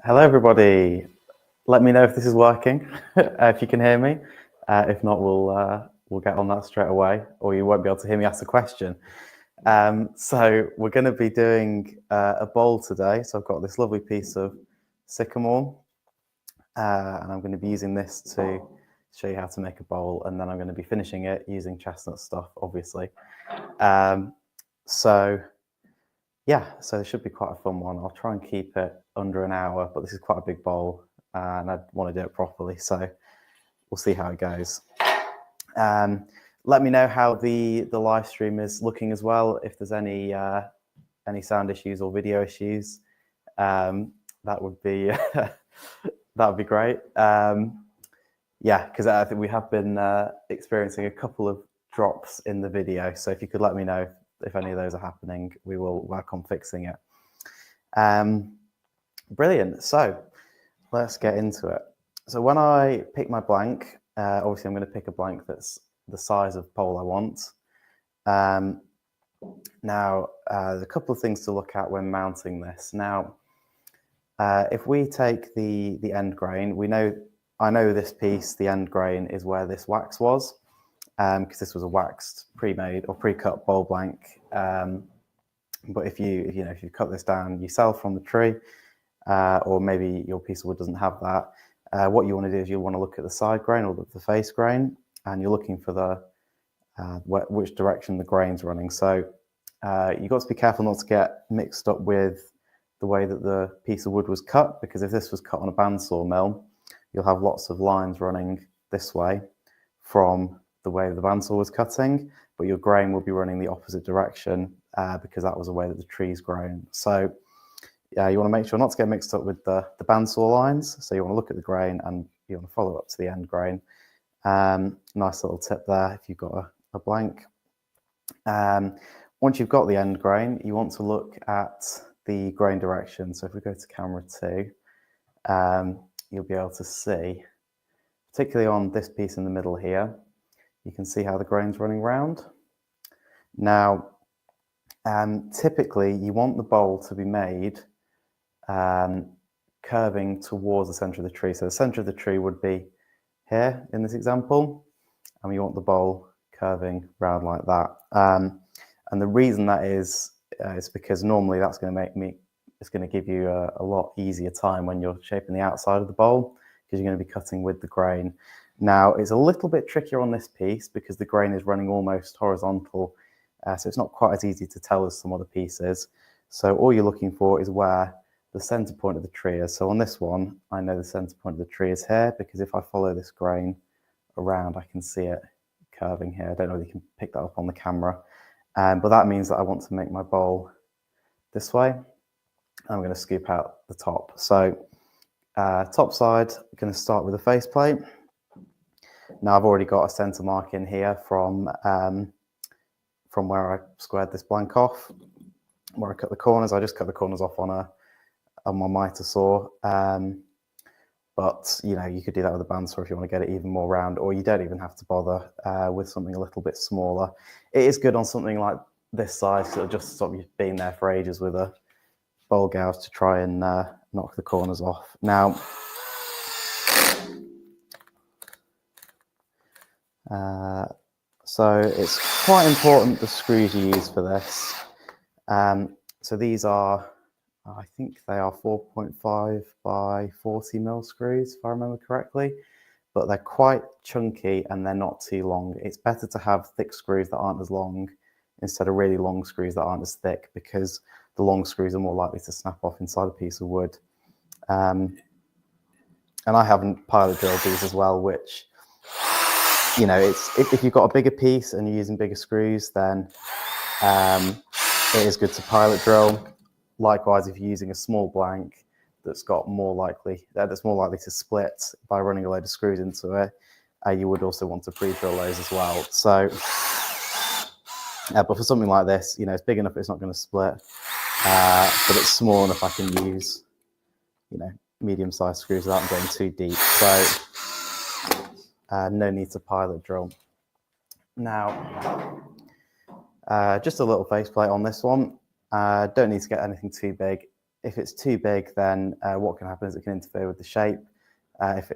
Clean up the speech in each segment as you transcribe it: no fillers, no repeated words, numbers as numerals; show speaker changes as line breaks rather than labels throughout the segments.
Hello, everybody. Let me know if this is working, if you can hear me. If not, we'll get on that straight away, or you won't be able to hear me ask a question. So we're going to be doing a bowl today. So I've got this lovely piece of sycamore, and I'm going to be using this to show you how to make a bowl, and then I'm going to be finishing it using chestnut stuff, obviously. So yeah, so it should be quite a fun one. I'll try and keep it under an hour, but this is quite a big bowl and I want to do it properly. So we'll see how it goes. Let me know how the live stream is looking as well. If there's any sound issues or video issues, that would be that would be great. Yeah, because I think we have been experiencing a couple of drops in the video. So if you could let me know if any of those are happening, we will work on fixing it. Brilliant. So let's get into it. So when I pick my blank, obviously I'm going to pick a blank that's the size of pole I want. Now, there's a couple of things to look at when mounting this. Now, if we take the end grain, I know this piece, the end grain, is where this wax was, because this was a waxed, pre-made or pre-cut bowl blank. But if you cut this down yourself from the tree, or maybe your piece of wood doesn't have that, what you want to do is you want to look at the side grain or the face grain, and you're looking for the which direction the grain's running. So you've got to be careful not to get mixed up with the way that the piece of wood was cut, because if this was cut on a bandsaw mill, you'll have lots of lines running this way from the way the bandsaw was cutting, but your grain will be running the opposite direction because that was the way that the tree's grown. So you want to make sure not to get mixed up with the bandsaw lines. So you want to look at the grain and you want to follow up to the end grain. Nice little tip there if you've got a blank. Once you've got the end grain, you want to look at the grain direction. So if we go to camera 2, you'll be able to see, particularly on this piece in the middle here, you can see how the grain's running round. Now, typically you want the bowl to be made curving towards the center of the tree. So the center of the tree would be here in this example, and you want the bowl curving round like that. And the reason that is because normally that's going to give you a lot easier time when you're shaping the outside of the bowl, because you're going to be cutting with the grain. Now, it's a little bit trickier on this piece because the grain is running almost horizontal, so it's not quite as easy to tell as some other pieces. So all you're looking for is where the center point of the tree is. So on this one, I know the center point of the tree is here, because if I follow this grain around, I can see it curving here. I don't know if you can pick that up on the camera, but that means that I want to make my bowl this way. I'm going to scoop out the top. So top side, I'm going to start with a faceplate. Now I've already got a center mark in here from where I squared this blank off, where I cut the corners. I just cut the corners off on my miter saw. But you could do that with a bandsaw if you want to get it even more round, or you don't even have to bother with something a little bit smaller. It is good on something like this size, because it'll just stop you being there for ages with a bowl gouge to try and knock the corners off. Now, so it's quite important the screws you use for this. So these are, I think they are 4.5 by 40 mil screws, if I remember correctly, but they're quite chunky and they're not too long. It's better to have thick screws that aren't as long instead of really long screws that aren't as thick, because the long screws are more likely to snap off inside a piece of wood. And I haven't pilot drilled these as well, which, if you've got a bigger piece and you're using bigger screws, then it is good to pilot drill. Likewise, if you're using a small blank that's more likely to split by running a load of screws into it, you would also want to pre-drill those as well. So, but for something like this, it's big enough it's not going to split, but it's small enough I can use, medium-sized screws without going too deep. So, no need to pilot drill. Now, just a little faceplate on this one. Don't need to get anything too big. If it's too big, then what can happen is it can interfere with the shape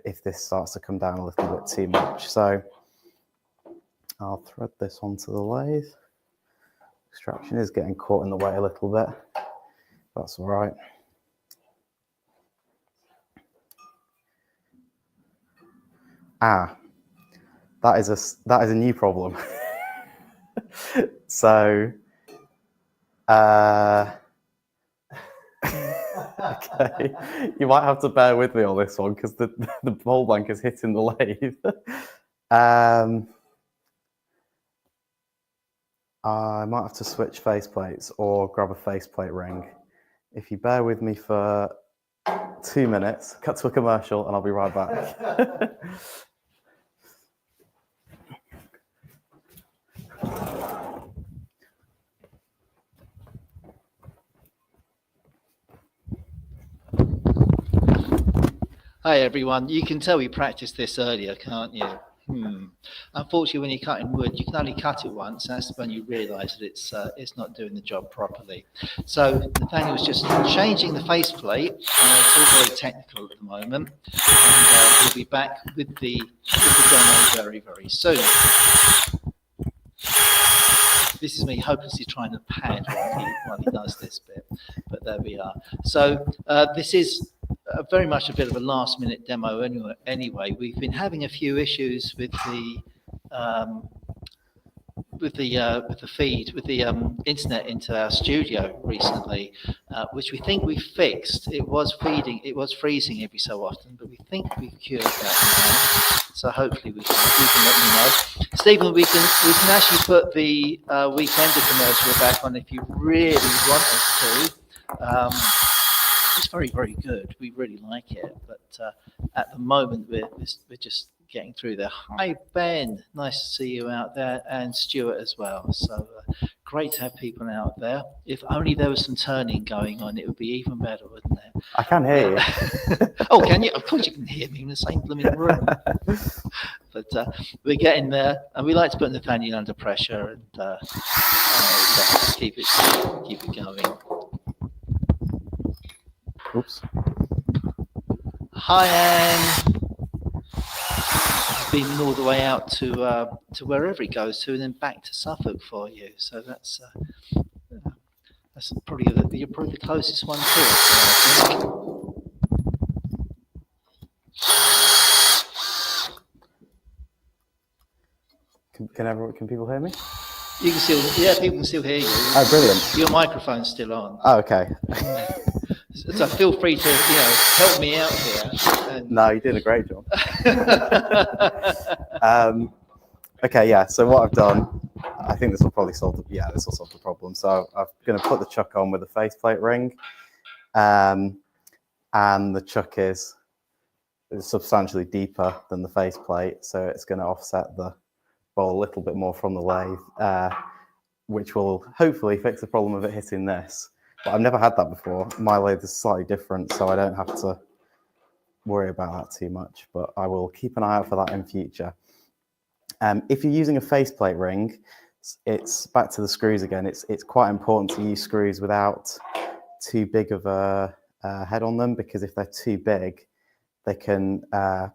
if this starts to come down a little bit too much. So I'll thread this onto the lathe. Extraction is getting caught in the way a little bit. That's all right. That is a new problem. So Okay, you might have to bear with me on this one because the bowl blank is hitting the lathe. I might have to switch faceplates or grab a faceplate ring. If you bear with me for 2 minutes, cut to a commercial, and I'll be right back.
Hi everyone, you can tell we practiced this earlier, can't you? Unfortunately, when you're cutting wood, you can only cut it once. That's when you realise that it's not doing the job properly. So Nathanael was just changing the faceplate. It's all very technical at the moment, and we'll be back with the demo very, very soon. This is me hopelessly trying to pad while he does this bit, but there we are. So this is very much a bit of a last-minute demo anyway. We've been having a few issues with the feed, with the internet into our studio recently, which we think we fixed. It was freezing every so often, but we think we've cured that now. So hopefully we can let you know. Stephen, we can actually put the Weekender commercial back on if you really want us to. It's very, very good. We really like it, but at the moment we're just getting through there. Hi Ben, nice to see you out there, and Stuart as well. So great to have people out there. If only there was some turning going on, it would be even better, wouldn't it?
I can hear you.
Oh, can you? Of course you can hear me in the same blooming room. But we're getting there, and we like to put Nathanael under pressure and keep it going.
Oops.
Hi Anne. Been all the way out to wherever he goes to, and then back to Suffolk for you. So that's probably you're probably the closest one to it.
Can people hear me?
You can still, people can still hear you.
Oh, brilliant!
Your microphone's still on.
Oh, okay.
So feel free to help me out here. And...
No, you're doing a great job. Okay, yeah. So what I've done, I think this will probably solve the problem. So I'm going to put the chuck on with a faceplate ring, and the chuck is substantially deeper than the faceplate, so it's going to offset the bowl a little bit more from the lathe, which will hopefully fix the problem of it hitting this. But I've never had that before. My lathe is slightly different, so I don't have to worry about that too much, but I will keep an eye out for that in future. If you're using a faceplate ring, it's back to the screws again. It's quite important to use screws without too big of a head on them, because if they're too big, they can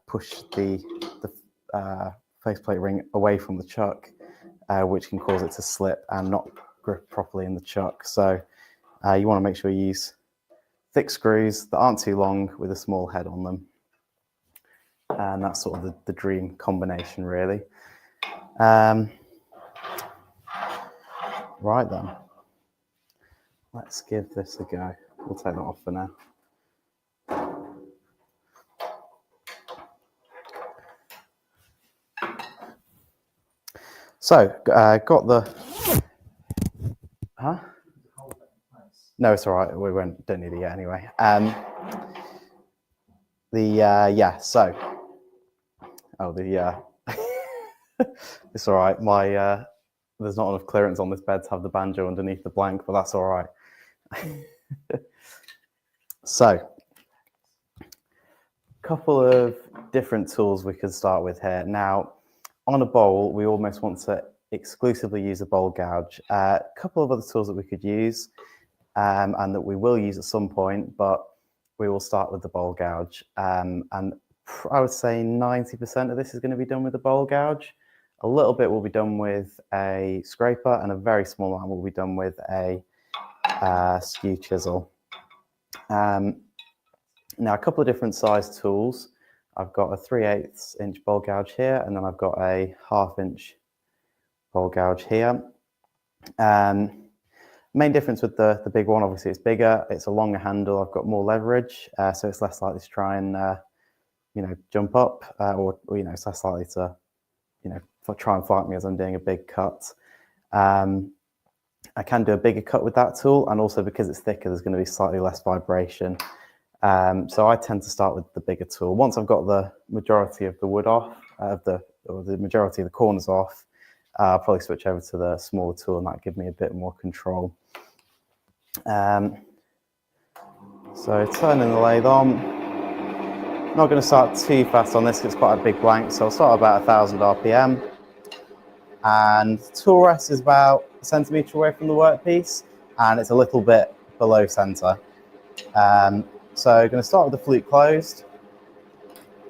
push the faceplate ring away from the chuck, which can cause it to slip and not grip properly in the chuck. So you want to make sure you use thick screws that aren't too long with a small head on them. And that's sort of the dream combination, really. Right then, let's give this a go. We'll take that off for now. So, got the... Huh? No, it's all right. We don't need it yet anyway. It's all right. There's not enough clearance on this bed to have the banjo underneath the blank, but that's all right. So, a couple of different tools we could start with here. Now, on a bowl, we almost want to exclusively use a bowl gouge. A couple of other tools that we could use, and that we will use at some point, but we will start with the bowl gouge. And I would say 90% of this is going to be done with the bowl gouge. A little bit will be done with a scraper, and a very small amount will be done with a skew chisel. Now, a couple of different size tools. I've got a 3/8 inch bowl gouge here, and then I've got a 1/2 inch bowl gouge here. Main difference with the big one, obviously it's bigger, it's a longer handle, I've got more leverage, so it's less likely to try and jump up, or it's less likely to try and fight me as I'm doing a big cut. I can do a bigger cut with that tool, and also because it's thicker, there's going to be slightly less vibration. So I tend to start with the bigger tool. Once I've got the majority of the wood off, the majority of the corners off, I'll probably switch over to the smaller tool, and that'll give me a bit more control. So turning the lathe on. Not going to start too fast on this because it's quite a big blank, so I'll start about 1000 RPM. And the tool rest is about a centimetre away from the workpiece, and it's a little bit below centre. So I'm going to start with the flute closed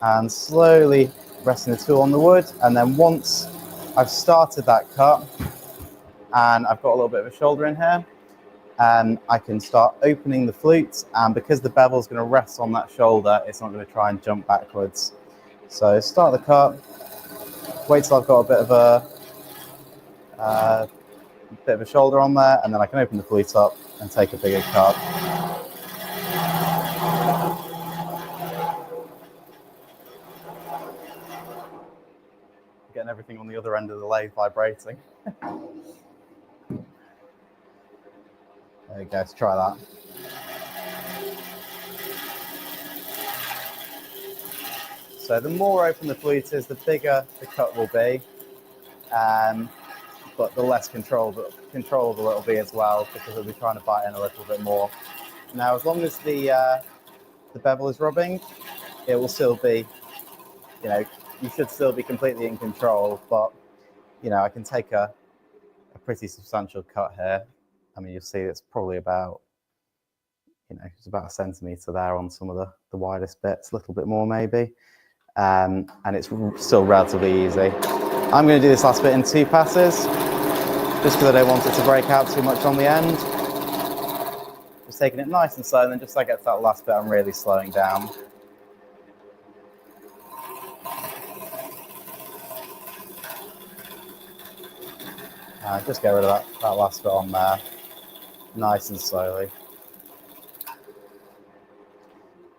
and slowly resting the tool on the wood, and then once I've started that cut and I've got a little bit of a shoulder in here, I can start opening the flute, and because the bevel is going to rest on that shoulder, it's not going to try and jump backwards. So start the cut, wait till I've got a bit of a shoulder on there, and then I can open the flute up and take a bigger cut. Getting everything on the other end of the lathe vibrating. There you go, let's try that. So the more open the flute is, the bigger the cut will be, but the less controllable it'll be as well, because we'll be trying to bite in a little bit more. Now, as long as the bevel is rubbing, it will still be, you should still be completely in control, but, I can take a pretty substantial cut here. I mean, you'll see it's probably about, it's about a centimetre there on some of the widest bits, a little bit more maybe. And it's still relatively easy. I'm going to do this last bit in 2 passes, just because I don't want it to break out too much on the end. Just taking it nice and slow, and then just so I get to that last bit, I'm really slowing down. Just get rid of that last bit on there, nice and slowly.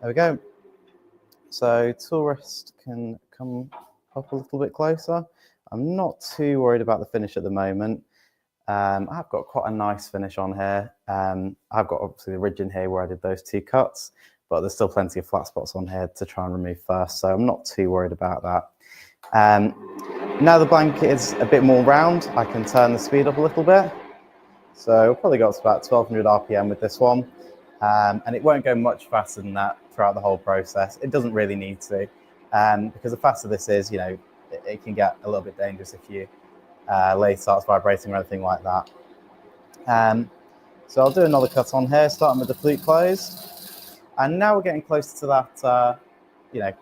There we go. So tool rest can come up a little bit closer. I'm not too worried about the finish at the moment. I've got quite a nice finish on here. I've got obviously the ridge in here where I did those 2 cuts, but there's still plenty of flat spots on here to try and remove first, so I'm not too worried about that. Now the blanket is a bit more round, I can turn the speed up a little bit. So we'll probably go up to about 1200 RPM with this one. And it won't go much faster than that throughout the whole process. It doesn't really need to, because the faster this is, it can get a little bit dangerous if your lathe starts vibrating or anything like that. So I'll do another cut on here, starting with the flute closed. And now we're getting close to that,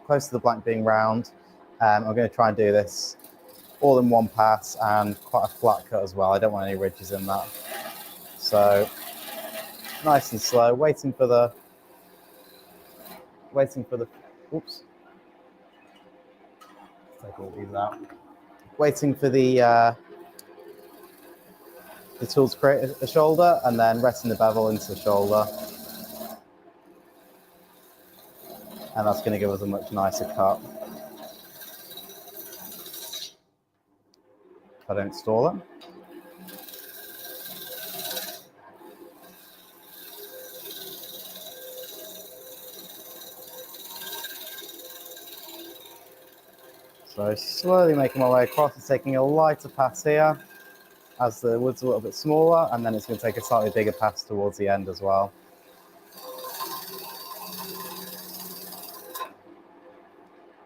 close to the blank being round. I'm going to try and do this all in one pass and quite a flat cut as well. I don't want any ridges in that. So nice and slow, waiting for the, oops. Take all these out. Waiting for the tool to create a shoulder, and then resting the bevel into the shoulder. And that's going to give us a much nicer cut. If I don't stall it. So slowly making my way across and taking a lighter pass here as the wood's a little bit smaller, and then it's going to take a slightly bigger pass towards the end as well.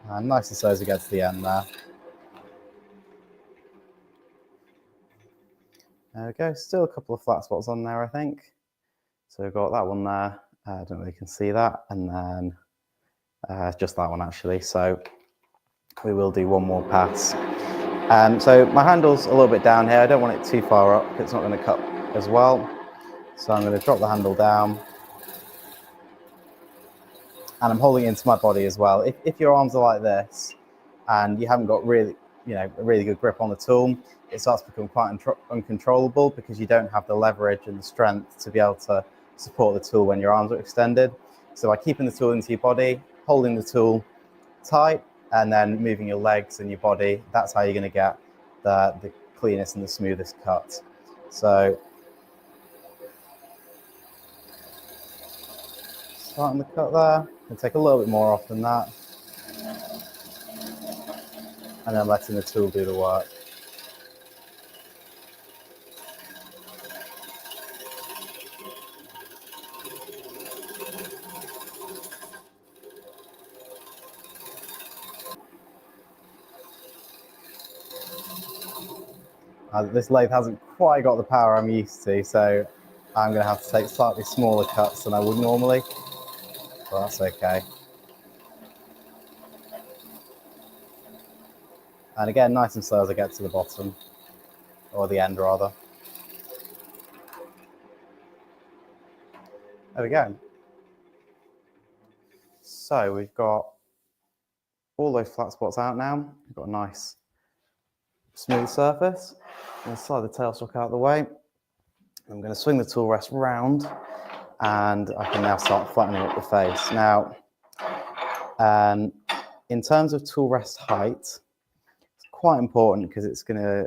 And nice and slow as we get to the end there. There we go, still a couple of flat spots on there, I think. So we've got that one there, I don't know if you can see that, and then just that one actually. So we will do one more pass. So my handle's a little bit down here. I don't want it too far up, it's not going to cut as well. So I'm going to drop the handle down. And I'm holding it into my body as well. If your arms are like this, and you haven't got really, a really good grip on the tool, it starts to become quite uncontrollable because you don't have the leverage and the strength to be able to support the tool when your arms are extended. So by keeping the tool into your body, holding the tool tight, and then moving your legs and your body, that's how you're going to get the cleanest and the smoothest cut. So starting the cut there, and take a little bit more off than that, and then letting the tool do the work. This lathe hasn't quite got the power I'm used to, so I'm going to have to take slightly smaller cuts than I would normally, but that's okay. And again, nice and slow as I get to the bottom, or the end rather. There we go. So we've got all those flat spots out now. We've got a nice smooth surface. I'm going to slide the tailstock out of the way. I'm going to swing the tool rest round, and I can now start flattening up the face. Now, in terms of tool rest height, it's quite important because it's going to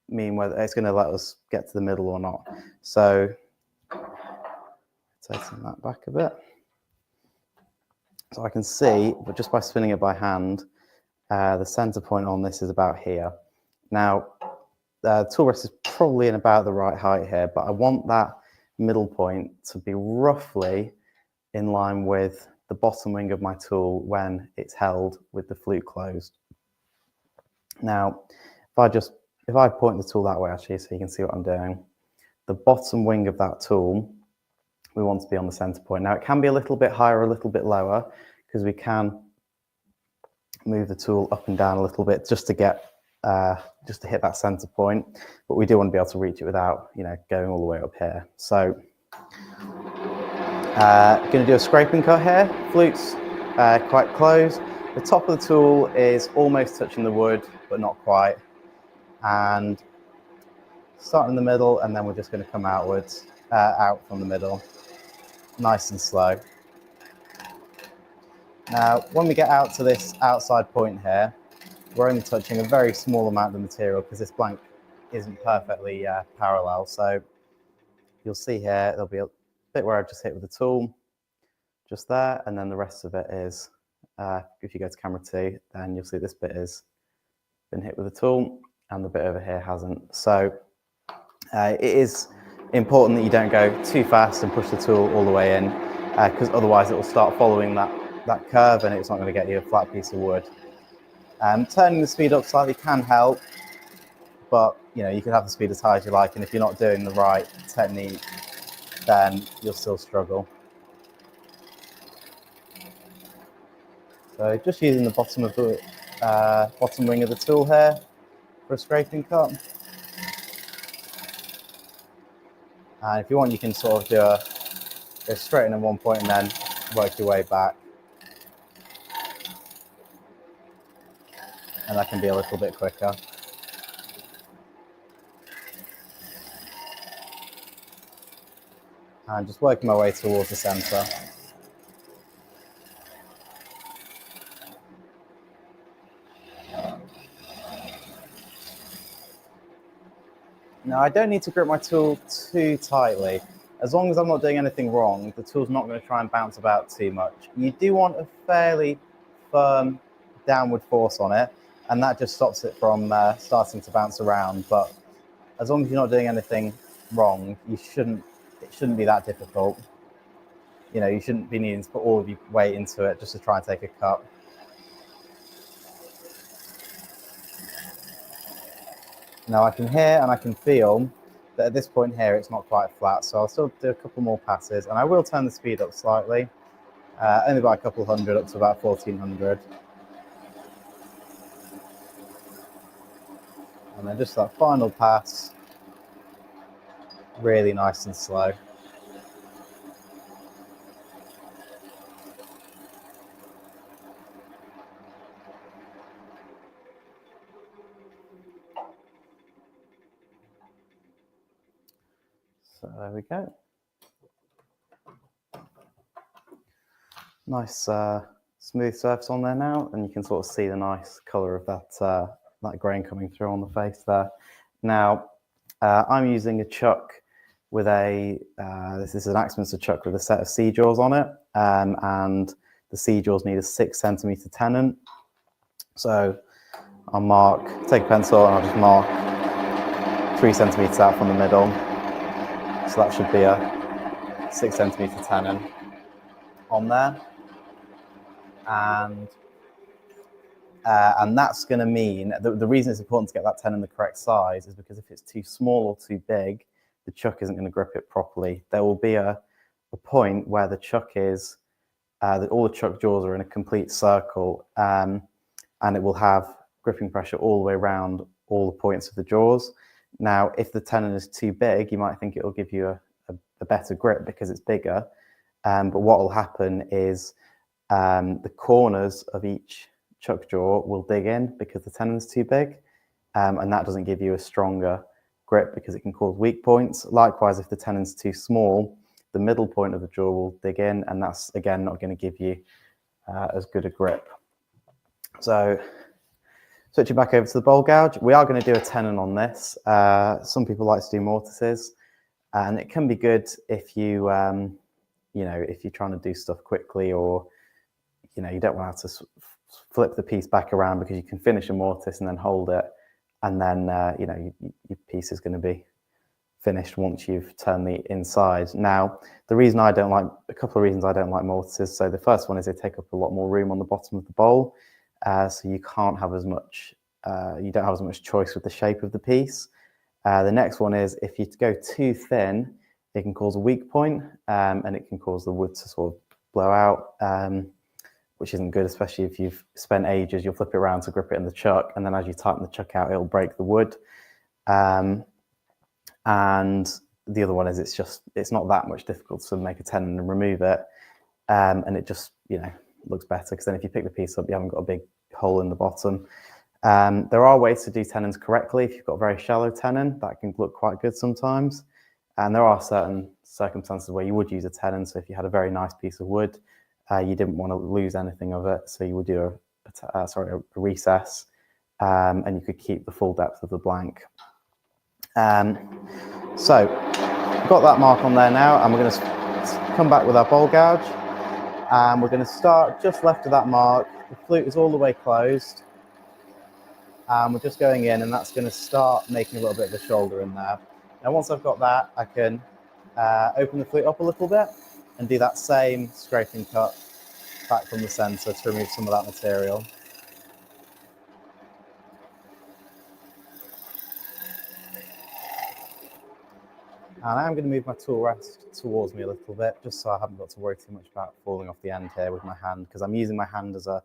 mean whether it's going to let us get to the middle or not. So, taking that back a bit. So I can see, but just by spinning it by hand, the center point on this is about here. Now, the tool rest is probably in about the right height here, but I want that middle point to be roughly in line with the bottom wing of my tool when it's held with the flute closed. Now, if I point the tool that way actually, so you can see what I'm doing, the bottom wing of that tool, we want to be on the center point. Now, it can be a little bit higher, a little bit lower, because we can move the tool up and down a little bit just to get just to hit that center point, but we do want to be able to reach it without, going all the way up here. So, going to do a scraping cut here. Flute's quite close. The top of the tool is almost touching the wood, but not quite. And start in the middle, and then we're just going to come outwards, out from the middle, nice and slow. Now, when we get out to this outside point here, we're only touching a very small amount of the material because this blank isn't perfectly parallel. So you'll see here, there'll be a bit where I've just hit with the tool, just there, and then the rest of it is, if you go to camera 2, then you'll see this bit has been hit with the tool, and the bit over here hasn't. So it is important that you don't go too fast and push the tool all the way in, because otherwise it will start following that curve and it's not going to get you a flat piece of wood. Turning the speed up slightly can help, but you can have the speed as high as you like, and if you're not doing the right technique, then you'll still struggle. So just using the bottom of the bottom wing of the tool here for a scraping cut. And if you want, you can sort of go straight in at one point and then work your way back. And that can be a little bit quicker. And just working my way towards the center. Now, I don't need to grip my tool too tightly. As long as I'm not doing anything wrong, the tool's not going to try and bounce about too much. You do want a fairly firm downward force on it, and that just stops it from starting to bounce around. But as long as you're not doing anything wrong, it shouldn't be that difficult. You shouldn't be needing to put all of your weight into it just to try and take a cut. Now I can hear and I can feel that at this point here it's not quite flat, so I'll still do a couple more passes, and I will turn the speed up slightly, only by a couple hundred, up to about 1400. And then just that final pass, really nice and slow. So there we go. Nice smooth surface on there now, and you can sort of see the nice colour of that grain coming through on the face there. Now, I'm using a chuck with this is an Axminster chuck with a set of C-jaws on it, and the C-jaws need a 6 centimetre tenon. So I'll take a pencil and I'll just mark 3 centimetres out from the middle. So that should be a 6 centimetre tenon on there. And that's going to mean, the reason it's important to get that tenon the correct size is because if it's too small or too big, the chuck isn't going to grip it properly. There will be a point where the chuck is, that all the chuck jaws are in a complete circle, and it will have gripping pressure all the way around all the points of the jaws. Now, if the tenon is too big, you might think it will give you a better grip because it's bigger, but what will happen is the corners of each chuck jaw will dig in because the tenon's too big, and that doesn't give you a stronger grip because it can cause weak points. Likewise, if the tenon's too small, the middle point of the jaw will dig in, and that's again not going to give you as good a grip. So switching back over to the bowl gouge, we are going to do a tenon on this. Some people like to do mortises, and it can be good if you if you're trying to do stuff quickly, or you don't want to have to flip the piece back around, because you can finish a mortise and then hold it, and then your piece is going to be finished once you've turned the inside. Now, a couple of reasons I don't like mortises. So the first one is they take up a lot more room on the bottom of the bowl, so you can't have as much, you don't have as much choice with the shape of the piece. The next one is if you go too thin, it can cause a weak point, and it can cause the wood to sort of blow out, which isn't good, especially if you've spent ages. You'll flip it around to grip it in the chuck, and then as you tighten the chuck out, it'll break the wood. And the other one is it's not that much difficult to make a tenon and remove it, and it just looks better, because then if you pick the piece up, you haven't got a big hole in the bottom. There are ways to do tenons correctly. If you've got a very shallow tenon, that can look quite good sometimes, and there are certain circumstances where you would use a tenon. So if you had a very nice piece of wood, you didn't want to lose anything of it, so you would do a recess, and you could keep the full depth of the blank. So we've got that mark on there now, and we're going to come back with our bowl gouge, and we're going to start just left of that mark. The flute is all the way closed, and we're just going in, and that's going to start making a little bit of a shoulder in there. Now once I've got that, I can open the flute up a little bit and do that same scraping cut back from the centre to remove some of that material. And I'm going to move my tool rest towards me a little bit, just so I haven't got to worry too much about falling off the end here with my hand, because I'm using my hand as a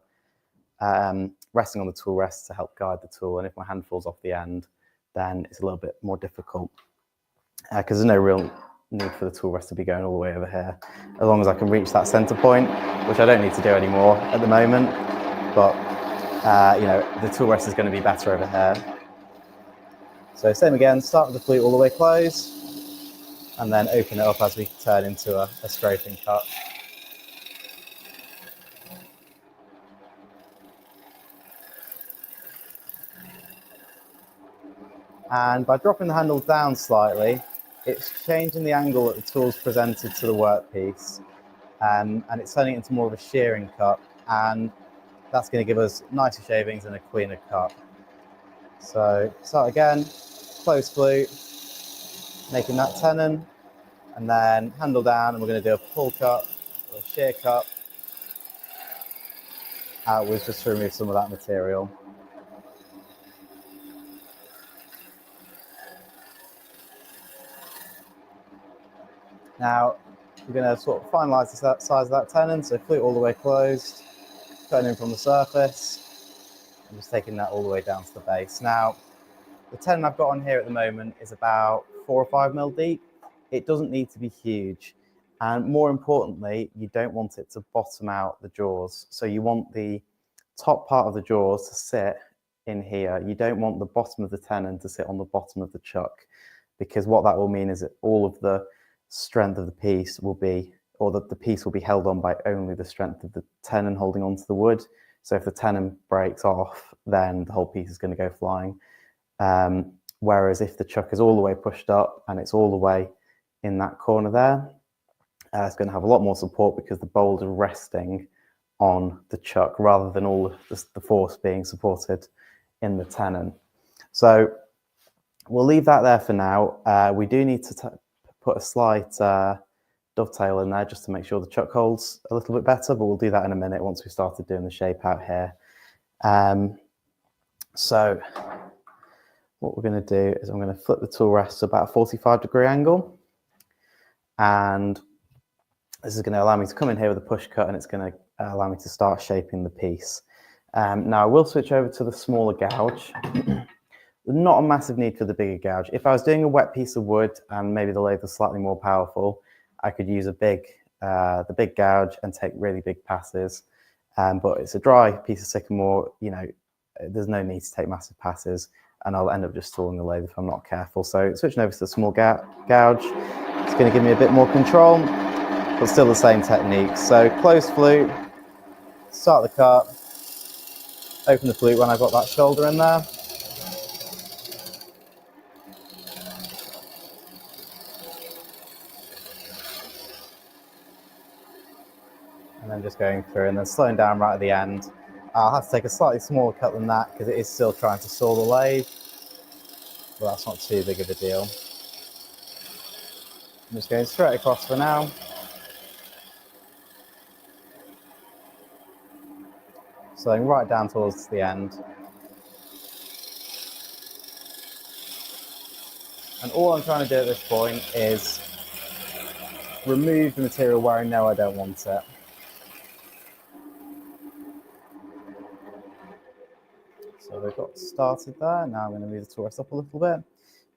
resting on the tool rest to help guide the tool. And if my hand falls off the end, then it's a little bit more difficult, because there's no real need for the tool rest to be going all the way over here, as long as I can reach that centre point, which I don't need to do anymore at the moment. But the tool rest is going to be better over here. So same again, start with the flute all the way closed, and then open it up as we turn into a scraping cut. And by dropping the handle down slightly, it's changing the angle that the tool's presented to the workpiece, and it's turning it into more of a shearing cut, and that's going to give us nicer shavings and a cleaner cut. So start again, close flute, making that tenon, and then handle down, and we're going to do a pull cut or a shear cut outwards, just to remove some of that material. Now we're going to sort of finalise the size of that tenon, so flute all the way closed, turning from the surface, and just taking that all the way down to the base. Now the tenon I've got on here at the moment is about 4 or 5 mil deep. It doesn't need to be huge, and more importantly, you don't want it to bottom out the jaws. So you want the top part of the jaws to sit in here. You don't want the bottom of the tenon to sit on the bottom of the chuck. because what that will mean is that all of the strength of the piece will be, or that the piece will be held on by only the strength of the tenon holding onto the wood. So if the tenon breaks off, then the whole piece is going to go flying. Whereas if the chuck is all the way pushed up and it's all the way in that corner there, it's going to have a lot more support because the bowl is resting on the chuck rather than all the force being supported in the tenon. So we'll leave that there for now. We do need to put a slight dovetail in there just to make sure the chuck holds a little bit better, but we'll do that in a minute once we've started doing the shape out here. So what we're going to do is I'm going to flip the tool rest to about a 45-degree angle, and this is going to allow me to come in here with a push cut, and it's going to allow me to start shaping the piece. Now I will switch over to the smaller gouge. Not a massive need for the bigger gouge. If I was doing a wet piece of wood and maybe the lathe was slightly more powerful, I could use the big gouge and take really big passes. But it's a dry piece of sycamore, you know, there's no need to take massive passes, and I'll end up just stalling the lathe if I'm not careful. So switching over to the small gouge, it's going to give me a bit more control, but still the same technique. So close flute, start the cut, open the flute when I've got that shoulder in there. And then just going through and then slowing down right at the end. I'll have to take a slightly smaller cut than that because it is still trying to stall the lathe, but that's not too big of a deal. I'm just going straight across for now. Slowing right down towards the end. And all I'm trying to do at this point is remove the material where I know I don't want it. So we've got started there. Now I'm going to move the tool rest up a little bit.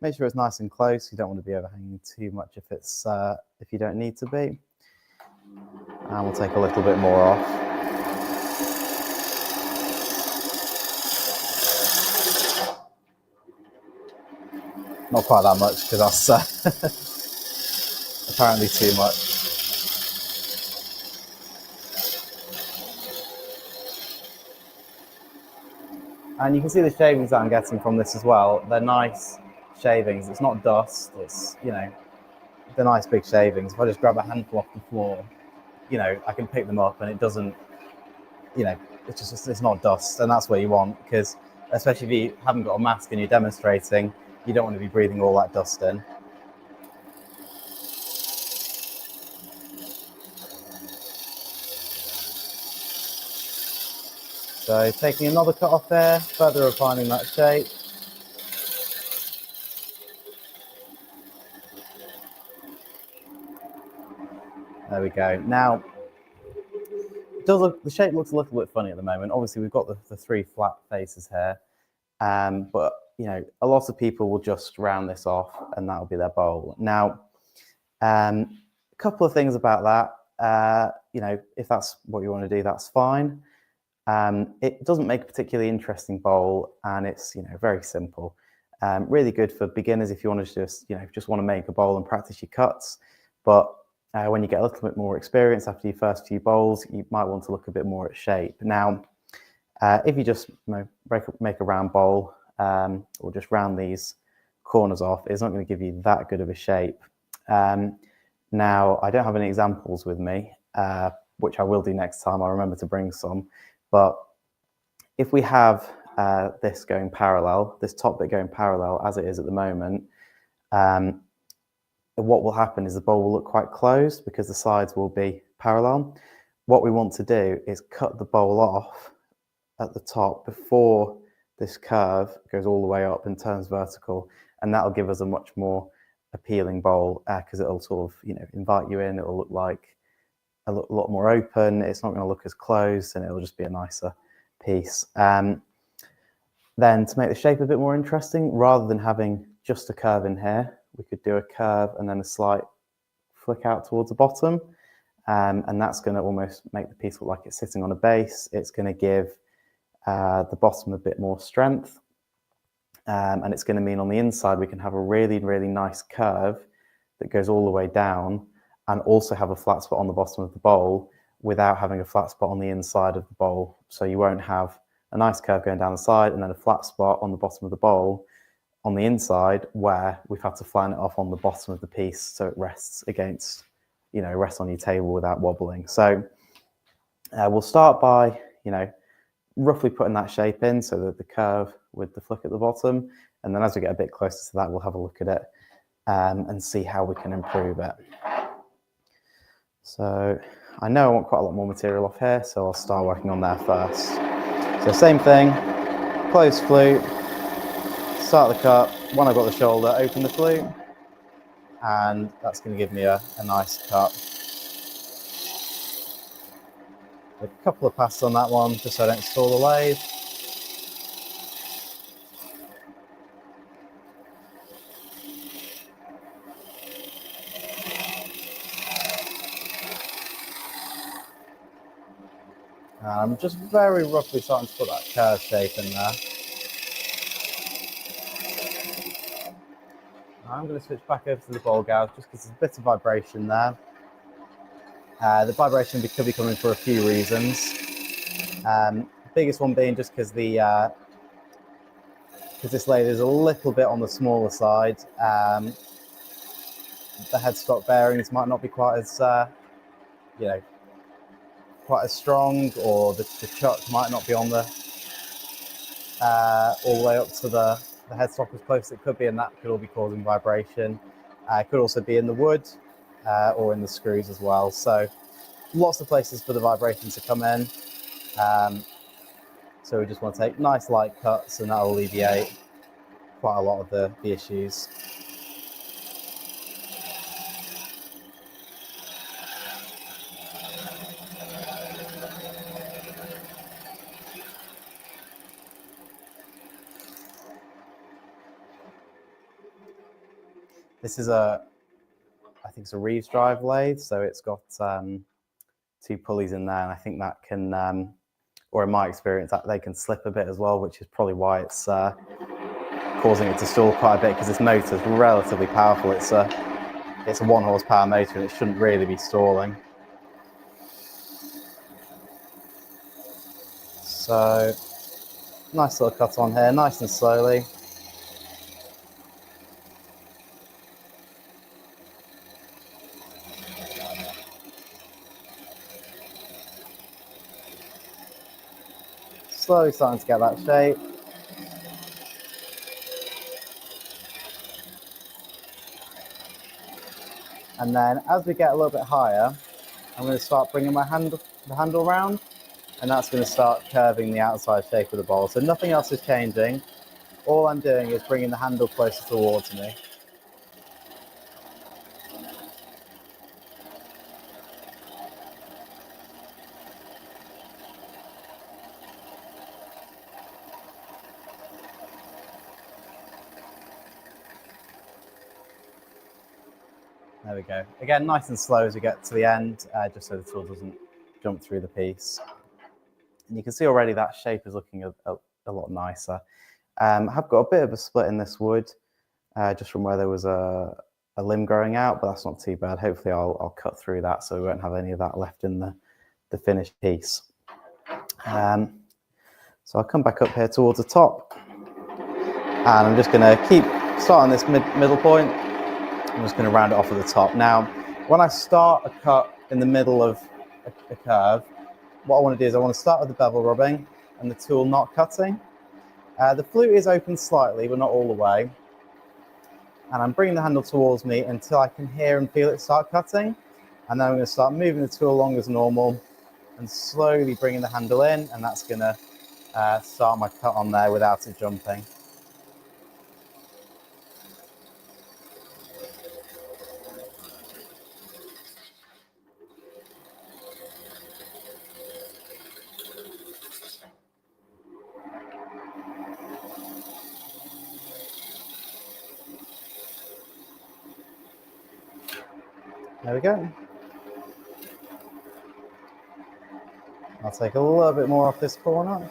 Make sure it's nice and close. You don't want to be overhanging too much if you don't need to be. And we'll take a little bit more off. Not quite that much because that's apparently too much. And you can see the shavings that I'm getting from this as well. They're nice shavings. It's not dust. It's, you know, they're nice big shavings. If I just grab a handful off the floor, you know, I can pick them up and it doesn't, you know, it's not dust. And that's what you want, because especially if you haven't got a mask and you're demonstrating, you don't want to be breathing all that dust in. So taking another cut off there, further refining that shape. There we go. Now, the shape looks a little bit funny at the moment. Obviously, we've got the three flat faces here, but you know, a lot of people will just round this off, and that'll be their bowl. Now, a couple of things about that. You know, if that's what you want to do, that's fine. It doesn't make a particularly interesting bowl, and it's, you know, very simple. Really good for beginners if you want to just want to make a bowl and practice your cuts. But when you get a little bit more experience after your first few bowls, you might want to look a bit more at shape. Now, if you just make a round bowl or just round these corners off, it's not going to give you that good of a shape. Now, I don't have any examples with me, which I will do next time. I'll remember to bring some. But if we have this going parallel, this top bit going parallel as it is at the moment, what will happen is the bowl will look quite closed because the sides will be parallel. What we want to do is cut the bowl off at the top before this curve goes all the way up and turns vertical, and that'll give us a much more appealing bowl because it'll sort of, you know, invite you in. It'll look like a lot more open. It's not going to look as closed, and it'll just be a nicer piece. Then to make the shape a bit more interesting, rather than having just a curve in here, we could do a curve and then a slight flick out towards the bottom. And that's going to almost make the piece look like it's sitting on a base. It's going to give the bottom a bit more strength. And it's going to mean on the inside we can have a really, really nice curve that goes all the way down and also have a flat spot on the bottom of the bowl without having a flat spot on the inside of the bowl. So you won't have a nice curve going down the side and then a flat spot on the bottom of the bowl on the inside where we've had to flatten it off on the bottom of the piece so it rests against, rests on your table without wobbling. So we'll start by, roughly putting that shape in so that the curve with the flick at the bottom, and then as we get a bit closer to that, we'll have a look at it and see how we can improve it. So I know I want quite a lot more material off here, so I'll start working on there first. So same thing, close flute, start the cut. When I've got the shoulder, open the flute, and that's going to give me a nice cut. A couple of passes on that one, just so I don't stall the lathe. I'm just very roughly starting to put that curve shape in there. I'm going to switch back over to the bowl gouge just because there's a bit of vibration there. The vibration could be coming for a few reasons. The biggest one being just because this lathe is a little bit on the smaller side. The headstock bearings might not be quite as strong, or the chuck might not be on the all the way up to the headstock as close as it could be, and that could all be causing vibration. It could also be in the wood or in the screws as well. So lots of places for the vibration to come in. So we just want to take nice light cuts, and that will alleviate quite a lot of the issues. This is I think it's a Reeves drive lathe, so it's got 2 pulleys in there, and I think that can, or in my experience, that they can slip a bit as well, which is probably why it's causing it to stall quite a bit, because this motor is relatively powerful. It's a 1 horsepower motor, and it shouldn't really be stalling. So nice little cut on here, nice and slowly. Slowly starting to get that shape. And then as we get a little bit higher, I'm going to start bringing the handle round, and that's going to start curving the outside shape of the bowl. So nothing else is changing. All I'm doing is bringing the handle closer towards me. There we go. Again, nice and slow as we get to the end, just so the tool doesn't jump through the piece. And you can see already that shape is looking a lot nicer. I have got a bit of a split in this wood, just from where there was a limb growing out, but that's not too bad. Hopefully I'll cut through that so we won't have any of that left in the finished piece. So I'll come back up here towards the top, and I'm just going to keep starting this middle point. I'm just going to round it off at the top. Now, when I start a cut in the middle of a curve, what I want to do is I want to start with the bevel rubbing and the tool not cutting. The flute is open slightly, but not all the way. And I'm bringing the handle towards me until I can hear and feel it start cutting. And then I'm going to start moving the tool along as normal and slowly bringing the handle in, and that's going to start my cut on there without it jumping. There we go. I'll take a little bit more off this corner.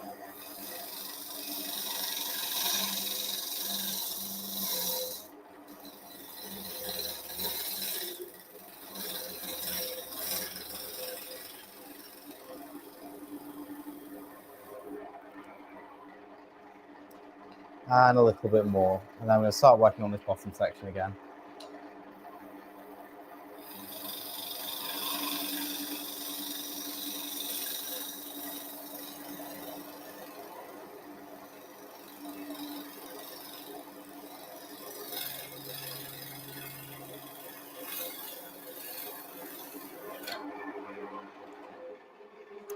and a little bit more. And then I'm going to start working on this bottom section again.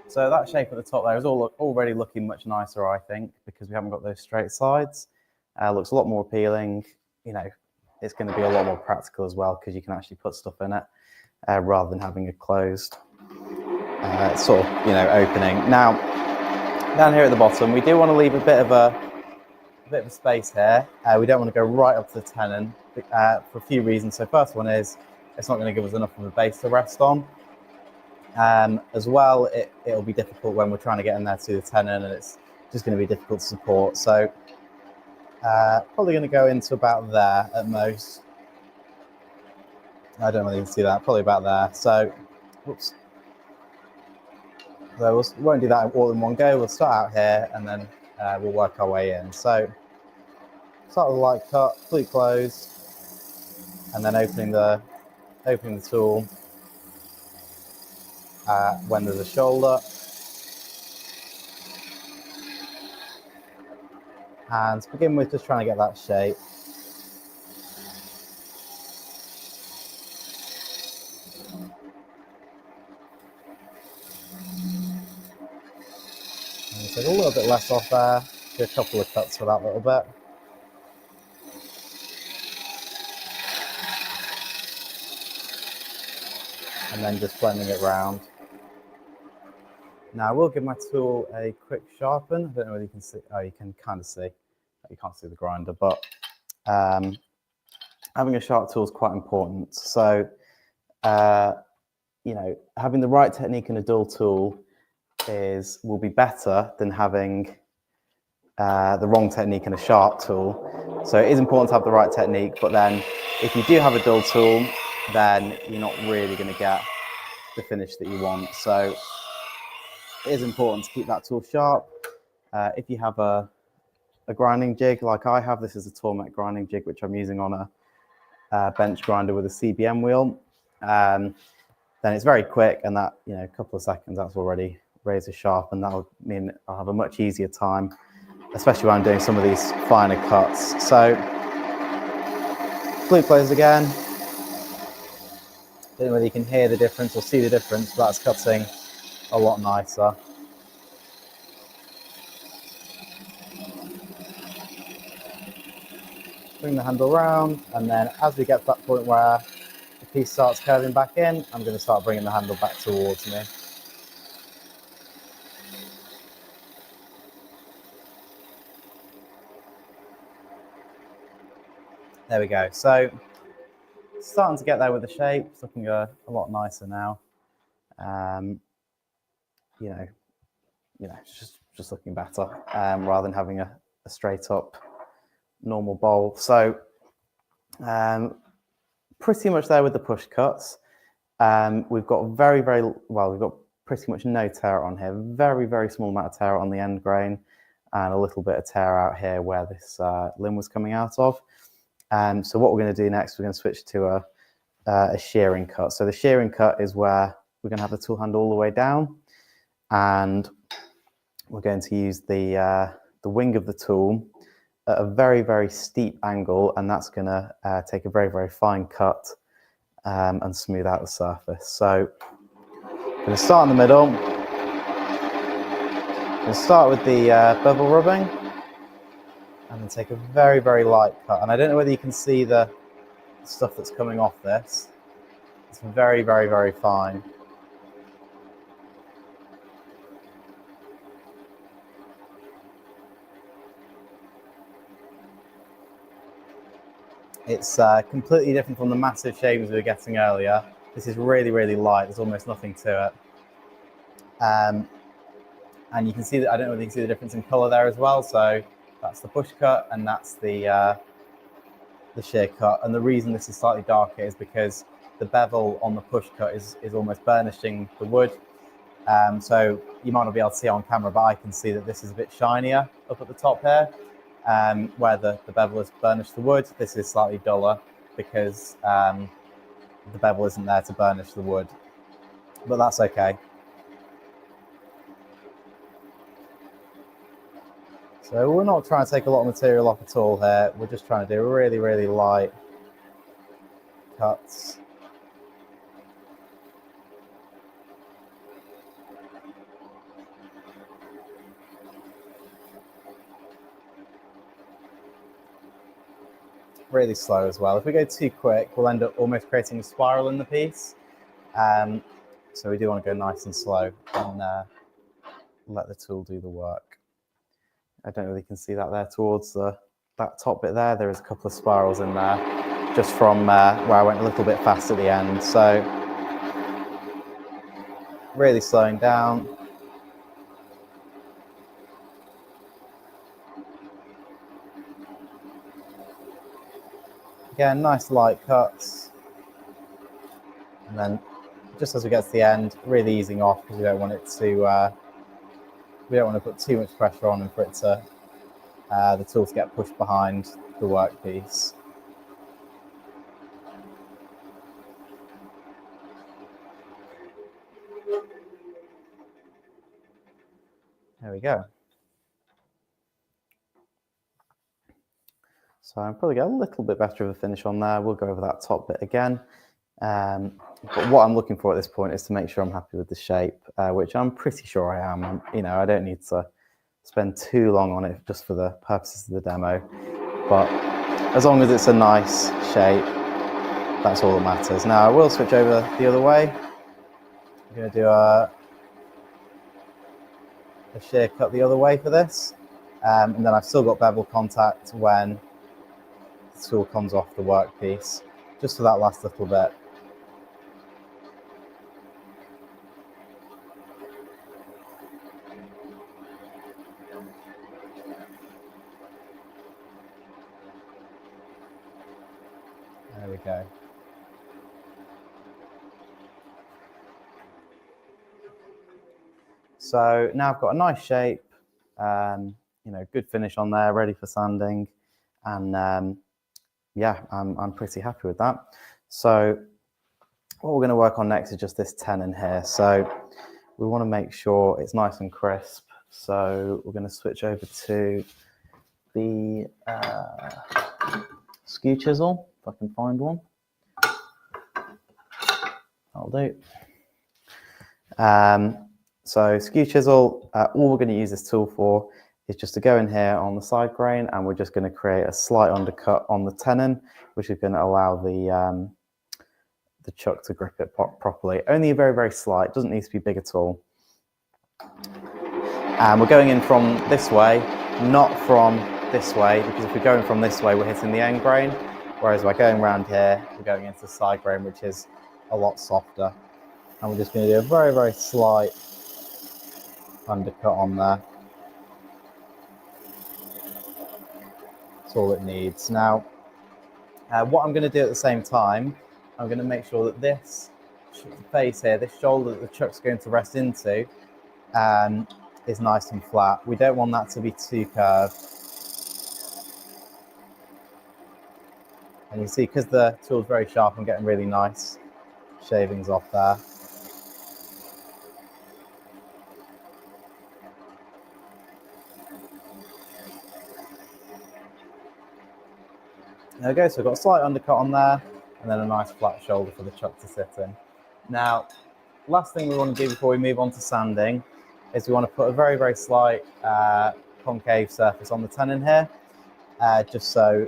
So that shape at the top there is already looking much nicer, I think, because we haven't got those straight sides. Looks a lot more appealing. You know, it's going to be a lot more practical as well because you can actually put stuff in it rather than having a closed sort of, you know, opening. Now, down here at the bottom, we do want to leave a bit of a space here. We don't want to go right up to the tenon for a few reasons. So first one is it's not going to give us enough of a base to rest on. As well, it'll be difficult when we're trying to get in there to the tenon, and it's just going to be difficult to support. So probably going to go into about there at most. I don't know whether you can see that, probably about there. So, whoops. So we won't do that all in one go. We'll start out here and then we'll work our way in. So start with a light cut, fully closed, and then opening the tool when there's a shoulder. And to begin with, just trying to get that shape. And take a little bit less off there. Do a couple of cuts for that little bit. And then just blending it round. Now I will give my tool a quick sharpen. I don't know whether you can see. Oh, you can kind of see. You can't see the grinder, but having a sharp tool is quite important. So, you know, having the right technique in a dull tool will be better than having the wrong technique in a sharp tool. So it is important to have the right technique, but then if you do have a dull tool, then you're not really going to get the finish that you want. So it is important to keep that tool sharp. If you have a grinding jig like I have, this is a Tormek grinding jig which I'm using on a bench grinder with a CBM wheel, then it's very quick, and that, you know, a couple of seconds, that's already razor sharp, and that'll mean I'll have a much easier time, especially when I'm doing some of these finer cuts. So flute closed again. Don't know whether you can hear the difference or see the difference, but that's cutting a lot nicer. Bring the handle around, and then as we get to that point where the piece starts curving back in, I'm going to start bringing the handle back towards me. There we go. So starting to get there with the shape. It's looking a lot nicer now. You know, it's just looking better rather than having a straight up normal bowl. So pretty much there with the push cuts. We've got we've got pretty much no tear on here. Very small amount of tear on the end grain, and a little bit of tear out here where this limb was coming out of. So what we're going to do next, we're going to switch to a shearing cut. So the shearing cut is where we're going to have the tool handle all the way down, and we're going to use the wing of the tool at a very steep angle, and that's going to take a very fine cut and smooth out the surface. So I'm going to start in the middle. I'm going to start with the bevel rubbing, and then take a very light cut. And I don't know whether you can see the stuff that's coming off this. It's very fine. It's completely different from the massive shavings we were getting earlier. This is really light. There's almost nothing to it. And you can see that, I don't know whether you can see the difference in color there as well. So that's the push cut, and that's the shear cut. And the reason this is slightly darker is because the bevel on the push cut is almost burnishing the wood. So you might not be able to see it on camera, but I can see that this is a bit shinier up at the top here. where the bevel has burnished the wood. This is slightly duller because the bevel isn't there to burnish the wood, but that's okay. So we're not trying to take a lot of material off at all here. We're just trying to do really, really light cuts. Really slow as well. If we go too quick, we'll end up almost creating a spiral in the piece. So we do want to go nice and slow and let the tool do the work. I don't know if you can see that there towards that top bit there. There is a couple of spirals in there just from where I went a little bit fast at the end. So really slowing down. Again, nice light cuts. And then just as we get to the end, really easing off because we don't want it to, we don't want to put too much pressure on and for it to, the tool to get pushed behind the workpiece. There we go. So I'm probably get a little bit better of a finish on there. We'll go over that top bit again. But what I'm looking for at this point is to make sure I'm happy with the shape, which I'm pretty sure I am. You know, I don't need to spend too long on it just for the purposes of the demo. But as long as it's a nice shape, that's all that matters. Now I will switch over the other way. I'm going to do a shear cut the other way for this. And then I've still got bevel contact when the tool comes off the workpiece, just for that last little bit. There we go. So now I've got a nice shape, you know, good finish on there, ready for sanding, and yeah, I'm pretty happy with that. So what we're going to work on next is just this tenon here. So we want to make sure it's nice and crisp. So we're going to switch over to the skew chisel, if I can find one. That'll do. So skew chisel, all we're going to use this tool for is just to go in here on the side grain, and we're just going to create a slight undercut on the tenon, which is going to allow the chuck to grip it properly. Only a very, very slight, doesn't need to be big at all. And we're going in from this way, not from this way, because if we're going from this way, we're hitting the end grain, whereas by going around here, we're going into the side grain, which is a lot softer. And we're just going to do a very, very slight undercut on there. That's all it needs. Now, what I'm going to do at the same time, I'm going to make sure that this face here, this shoulder that the chuck's going to rest into, is nice and flat. We don't want that to be too curved. And you see, because the tool's very sharp, I'm getting really nice shavings off there. There we go, so we've got a slight undercut on there, and then a nice flat shoulder for the chuck to sit in. Now, last thing we want to do before we move on to sanding is we want to put a very, very slight concave surface on the tenon here, just so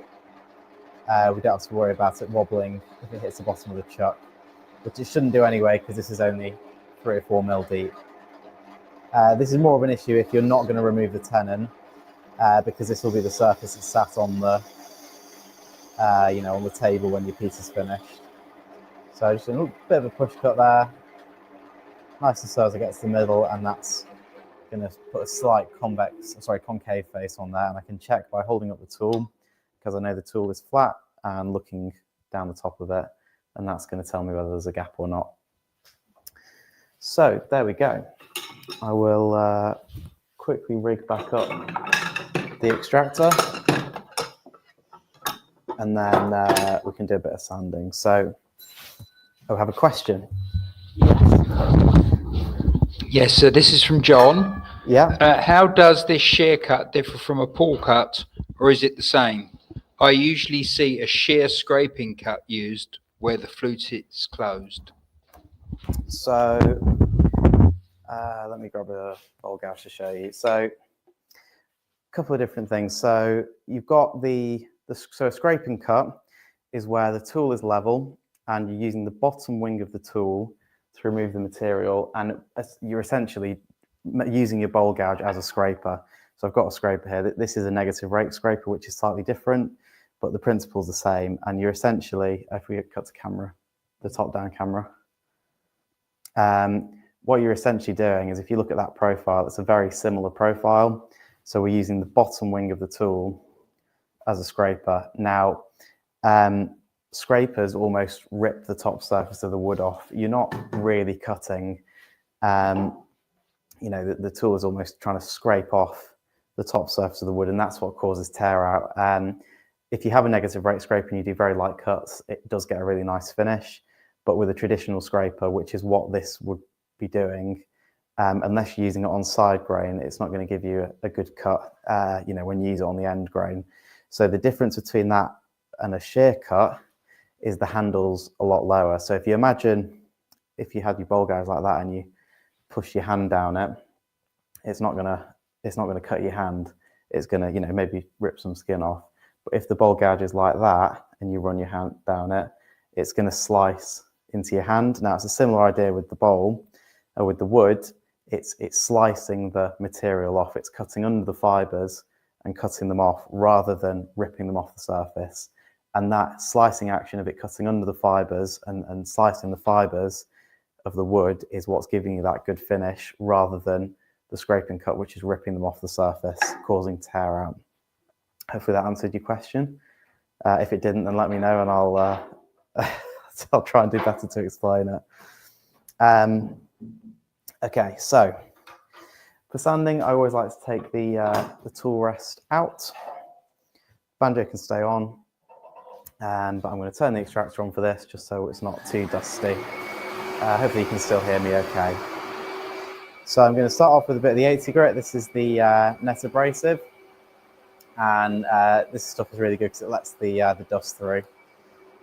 we don't have to worry about it wobbling if it hits the bottom of the chuck, which it shouldn't do anyway, because this is only 3 or 4 mil deep. This is more of an issue if you're not going to remove the tenon, because this will be the surface that's sat on the you know, on the table when your piece is finished. So just a little bit of a push cut there, nice and slow as it gets to the middle, and that's going to put a slight concave face on there. And I can check by holding up the tool, because I know the tool is flat, and looking down the top of it, and that's going to tell me whether there's a gap or not. So there we go. I will quickly rig back up the extractor. and then we can do a bit of sanding. So I have a question.
Yes, so this is from John.
Yeah.
How does this shear cut differ from a pull cut, or is it the same? I usually see a shear scraping cut used where the flute is closed.
So let me grab a bowl gouge to show you. So a couple of different things. So you've got so a scraping cut is where the tool is level and you're using the bottom wing of the tool to remove the material, and you're essentially using your bowl gouge as a scraper. So I've got a scraper here. This is a negative rake scraper, which is slightly different, but the principle's the same. And you're essentially, if we cut to camera, the top-down camera, what you're essentially doing is, if you look at that profile, it's a very similar profile. So we're using the bottom wing of the tool as a scraper. Now, scrapers almost rip the top surface of the wood off. You're not really cutting, you know, the tool is almost trying to scrape off the top surface of the wood, and that's what causes tear out. If you have a negative rate scraper and you do very light cuts, it does get a really nice finish. But with a traditional scraper, which is what this would be doing, unless you're using it on side grain, it's not going to give you a good cut, you know, when you use it on the end grain. So the difference between that and a shear cut is the handle's a lot lower. So if you imagine if you had your bowl gouge like that and you push your hand down it, it's not gonna cut your hand. It's gonna, you know, maybe rip some skin off. But if the bowl gouge is like that and you run your hand down it, it's gonna slice into your hand. Now it's a similar idea with the bowl, or with the wood. It's slicing the material off. It's cutting under the fibers and cutting them off rather than ripping them off the surface. And that slicing action of it cutting under the fibers and slicing the fibers of the wood is what's giving you that good finish, rather than the scraping cut, which is ripping them off the surface, causing tear out. Hopefully that answered your question. If it didn't, then let me know and I'll try and do better to explain it. Okay, so for sanding, I always like to take the tool rest out. Banjo can stay on, but I'm going to turn the extractor on for this just so it's not too dusty. Hopefully you can still hear me okay. So I'm going to start off with a bit of the 80 grit. This is the net abrasive, and this stuff is really good because it lets the dust through.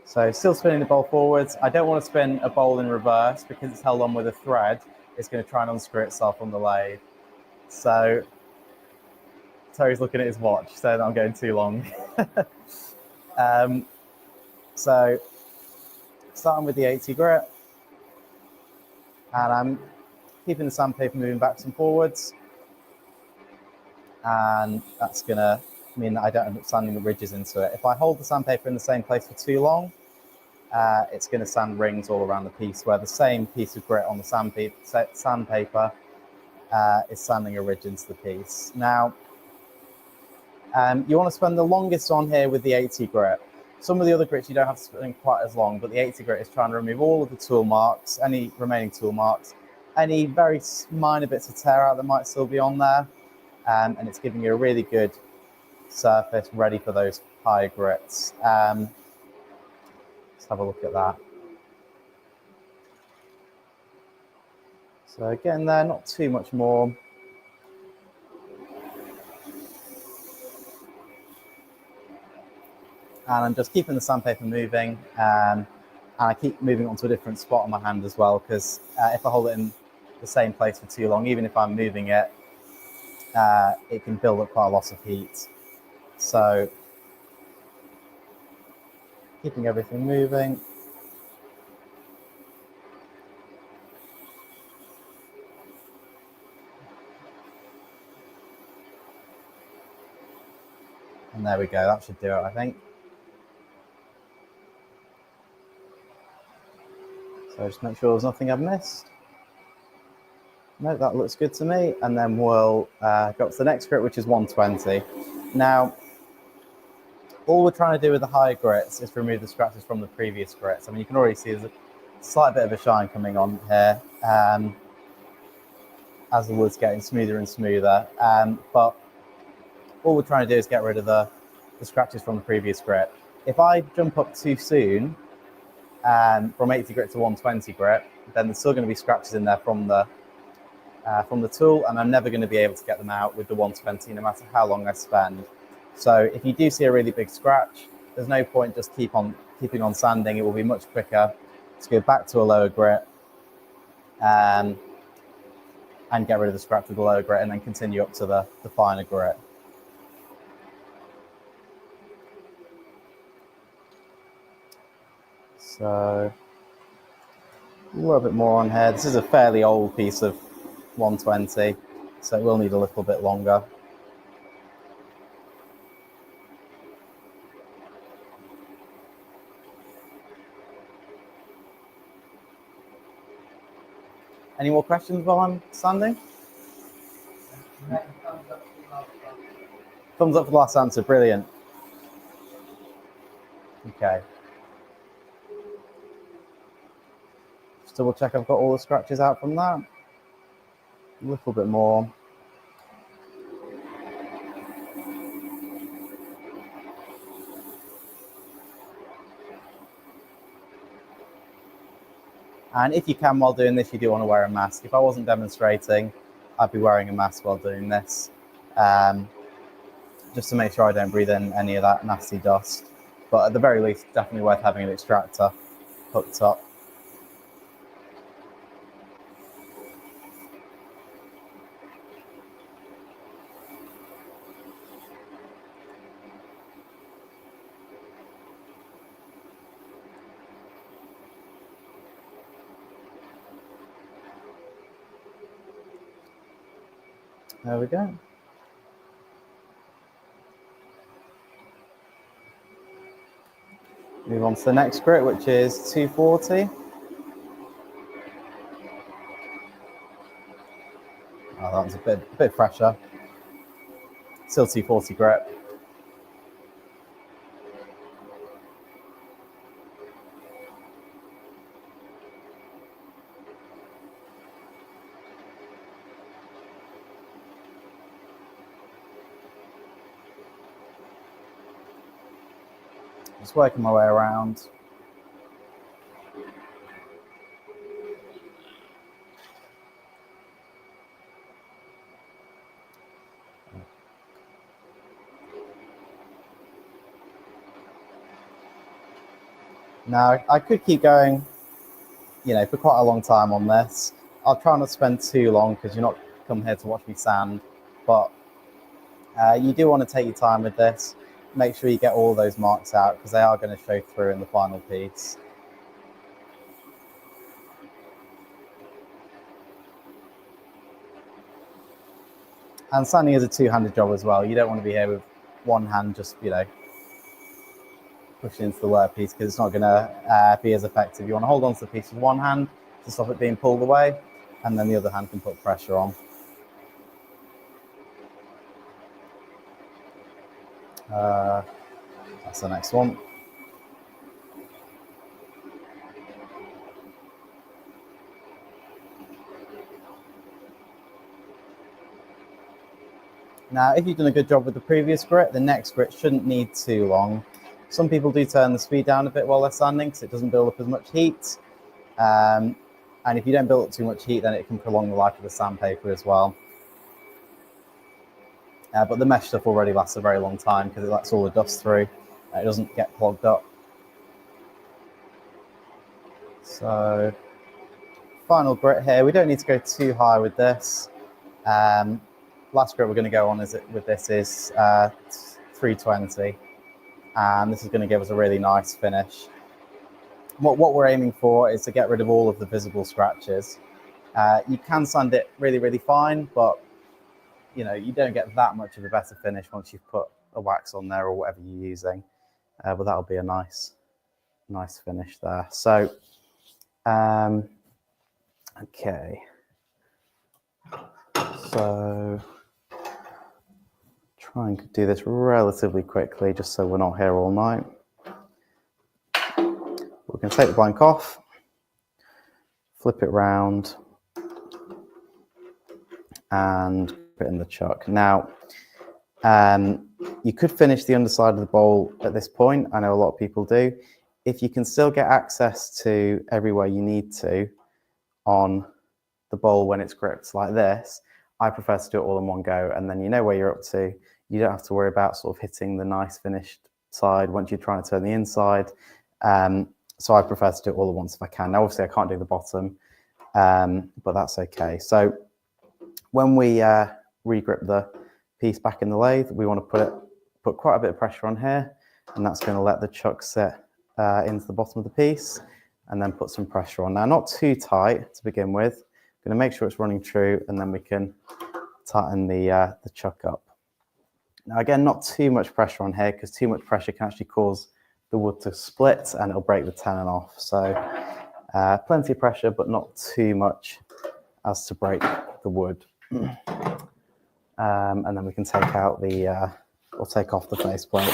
So still spinning the bowl forwards. I don't want to spin a bowl in reverse because it's held on with a thread. It's going to try and unscrew itself on the lathe. So Terry's looking at his watch, saying that I'm going too long. So starting with the 80 grit, and I'm keeping the sandpaper moving backwards and forwards, and that's going to mean that I don't end up sanding the ridges into it. If I hold the sandpaper in the same place for too long, it's going to sand rings all around the piece, where the same piece of grit on the sandpaper is sanding a ridge into the piece. Now, you want to spend the longest on here with the 80 grit. Some of the other grits you don't have to spend quite as long, but the 80 grit is trying to remove all of the tool marks, any remaining tool marks, any very minor bits of tear out that might still be on there, and it's giving you a really good surface ready for those higher grits. Let's have a look at that. So again there, not too much more. And I'm just keeping the sandpaper moving, and I keep moving on to a different spot on my hand as well, because if I hold it in the same place for too long, even if I'm moving it, it can build up quite a lot of heat. So keeping everything moving. And there we go, that should do it, I think. So just make sure there's nothing I've missed. No, that looks good to me. And then we'll go up to the next grit, which is 120. Now, all we're trying to do with the higher grits is to remove the scratches from the previous grits. I mean, you can already see there's a slight bit of a shine coming on here as the wood's getting smoother and smoother. But all we're trying to do is get rid of the scratches from the previous grit. if I jump up too soon from 80 grit to 120 grit, then there's still going to be scratches in there from the tool, and I'm never going to be able to get them out with the 120 no matter how long I spend. So if you do see a really big scratch, there's no point just keeping on sanding. It will be much quicker to go back to a lower grit and get rid of the scratch with the lower grit and then continue up to the finer grit. So a little bit more on here. This is a fairly old piece of 120, so it will need a little bit longer. Any more questions while I'm sanding? Thumbs up for the last answer, brilliant. Okay. Just double check I've got all the scratches out from that. A little bit more. And if you can, while doing this, you do want to wear a mask. If I wasn't demonstrating, I'd be wearing a mask while doing this, just to make sure I don't breathe in any of that nasty dust. But at the very least, definitely worth having an extractor hooked up. There we go. Move on to the next grit, which is 240. Oh, that one's a bit fresher. Still 240 grit. Just working my way around. Now, I could keep going, for quite a long time on this. I'll try not to spend too long because you're not come here to watch me sand, but you do want to take your time with this. Make sure you get all those marks out because they are going to show through in the final piece. And sanding is a two-handed job as well. You don't want to be here with one hand just, pushing into the workpiece because it's not going to be as effective. You want to hold on to the piece with one hand to stop it being pulled away, and then the other hand can put pressure on. That's the next one. Now, if you've done a good job with the previous grit, the next grit shouldn't need too long. Some people do turn the speed down a bit while they're sanding because it doesn't build up as much heat. And if you don't build up too much heat, then it can prolong the life of the sandpaper as well. But the mesh stuff already lasts a very long time because it lets all the dust through. It doesn't get clogged up. So, final grit here. We don't need to go too high with this. Last grit we're going to go on with this is 320. And this is going to give us a really nice finish. What we're aiming for is to get rid of all of the visible scratches. You can sand it really, really fine, but you don't get that much of a better finish once you've put a wax on there or whatever you're using. But that'll be a nice finish there. So, okay. So, try and do this relatively quickly just so we're not here all night. We're going to take the blank off, flip it round, and put it in the chuck. Now, You could finish the underside of the bowl at this point. I know a lot of people do. If you can still get access to everywhere you need to on the bowl when it's gripped like this, I prefer to do it all in one go, and then you know where you're up to. You don't have to worry about sort of hitting the nice finished side once you're trying to turn the inside. So I prefer to do it all at once if I can. Now, obviously, I can't do the bottom, but that's okay. So when we regrip the piece back in the lathe, we want to put quite a bit of pressure on here, and that's going to let the chuck sit into the bottom of the piece, and then put some pressure on. Now, not too tight to begin with. I'm going to make sure it's running true, and then we can tighten the chuck up. Now, again, not too much pressure on here, because too much pressure can actually cause the wood to split and it'll break the tenon off. So plenty of pressure, but not too much as to break the wood. And then we can take out or take off the faceplate.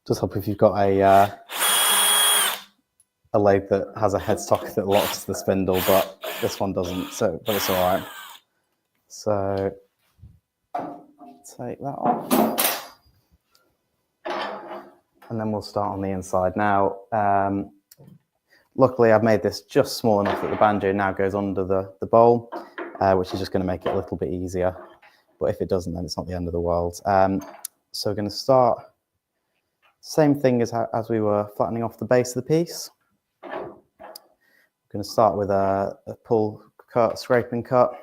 Just help if you've got a lathe that has a headstock that locks the spindle, but this one doesn't, but it's all right. So take that off. And then we'll start on the inside. Now, luckily I've made this just small enough that the banjo now goes under the bowl, which is just going to make it a little bit easier. But if it doesn't, then it's not the end of the world. So we're going to start, same thing as we were flattening off the base of the piece. We're going to start with a pull cut, scraping cut.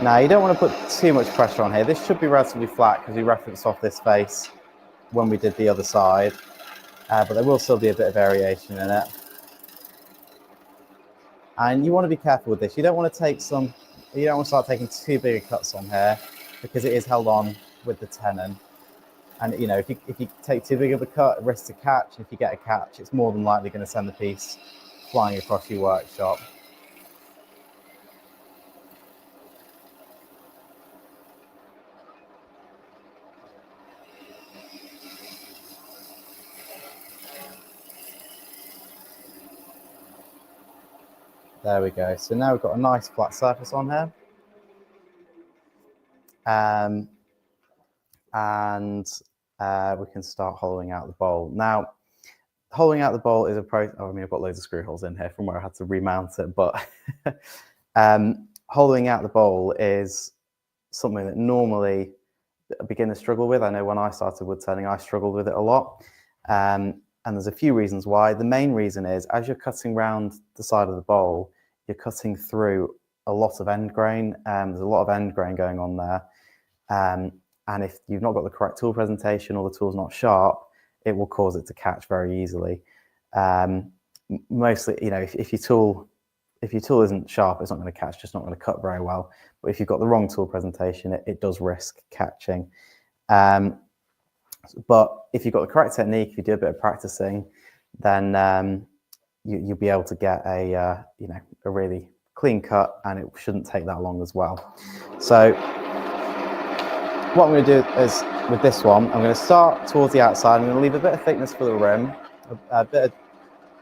Now, you don't want to put too much pressure on here. This should be relatively flat because we referenced off this face when we did the other side, but there will still be a bit of variation in it. And you want to be careful with this. You don't want to start taking too big cuts on here because it is held on with the tenon. And you know, if you take too big of a cut, it risks a catch. If you get a catch, it's more than likely going to send the piece flying across your workshop. There we go. So now we've got a nice flat surface on here. We can start hollowing out the bowl. Now, hollowing out the bowl is a process. I mean, I've got loads of screw holes in here from where I had to remount it, but hollowing out the bowl is something that normally beginners struggle with. I know when I started wood turning, I struggled with it a lot. And there's a few reasons why. The main reason is as you're cutting round the side of the bowl, you're cutting through a lot of end grain. There's a lot of end grain going on there. And if you've not got the correct tool presentation or the tool's not sharp, it will cause it to catch very easily. Mostly, you know, if your tool isn't sharp, it's not going to catch, just not going to cut very well. But if you've got the wrong tool presentation, it does risk catching. But if you've got the correct technique, if you do a bit of practicing, then you'll be able to get a really clean cut, and it shouldn't take that long as well. So what I'm going to do is with this one, I'm going to start towards the outside. I'm going to leave a bit of thickness for the rim, a bit of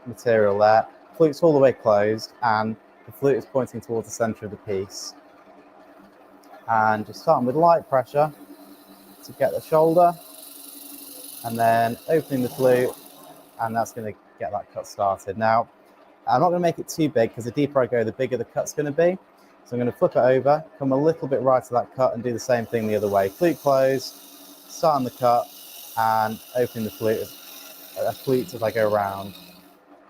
material there. Flute's all the way closed, and the flute is pointing towards the center of the piece. And just starting with light pressure to get the shoulder, and then opening the flute, and that's going to get that cut started. Now, I'm not going to make it too big because the deeper I go, the bigger the cut's going to be. So I'm going to flip it over, come a little bit right to that cut, and do the same thing the other way. Flute closed, starting the cut, and opening the flute as I go around.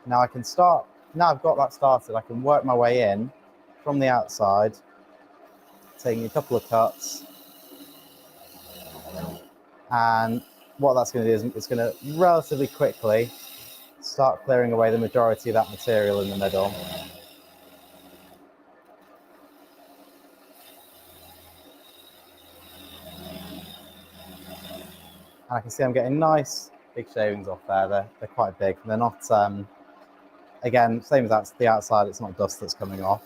Now I can start, now I've got that started, I can work my way in from the outside, taking a couple of cuts. And what that's going to do is it's going to relatively quickly start clearing away the majority of that material in the middle. And I can see I'm getting nice big shavings off there. They're quite big. They're not, again, same as that's the outside, it's not dust that's coming off.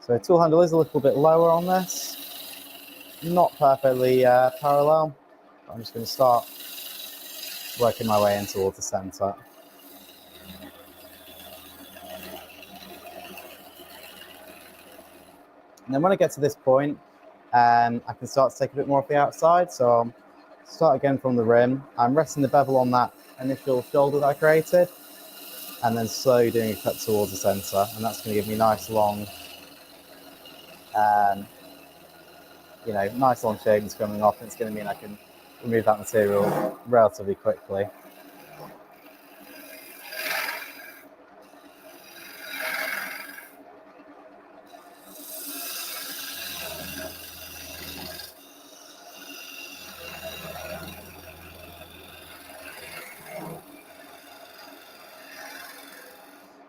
So So tool handle is a little bit lower on this, not perfectly parallel. But I'm just going to start working my way in towards the centre. And then when I get to this point, I can start to take a bit more off the outside. So I'll start again from the rim. I'm resting the bevel on that initial shoulder that I created, and then slowly doing a cut towards the centre. And that's going to give me nice long, nice long shavings coming off. And it's going to mean I can remove that material relatively quickly.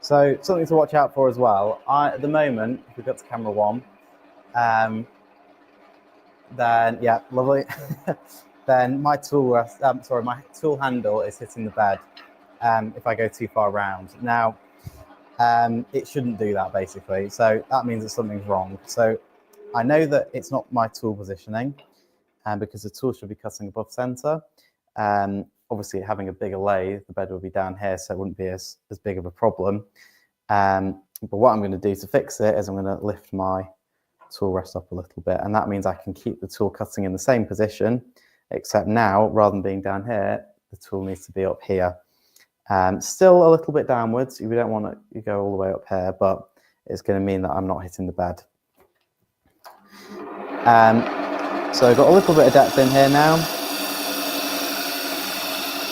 So something to watch out for as well. At the moment, if we go to camera 1, then yeah, lovely. Then my tool handle is hitting the bed if I go too far around. Now, it shouldn't do that basically. So that means that something's wrong. So I know that it's not my tool positioning, because the tool should be cutting above center. Obviously, having a bigger lathe, the bed will be down here, so it wouldn't be as big of a problem. But what I'm going to do to fix it is I'm going to lift my tool rest up a little bit, and that means I can keep the tool cutting in the same position, except now, rather than being down here, the tool needs to be up here. Still a little bit downwards. We don't want to go all the way up here, but it's going to mean that I'm not hitting the bed. So I've got a little bit of depth in here now.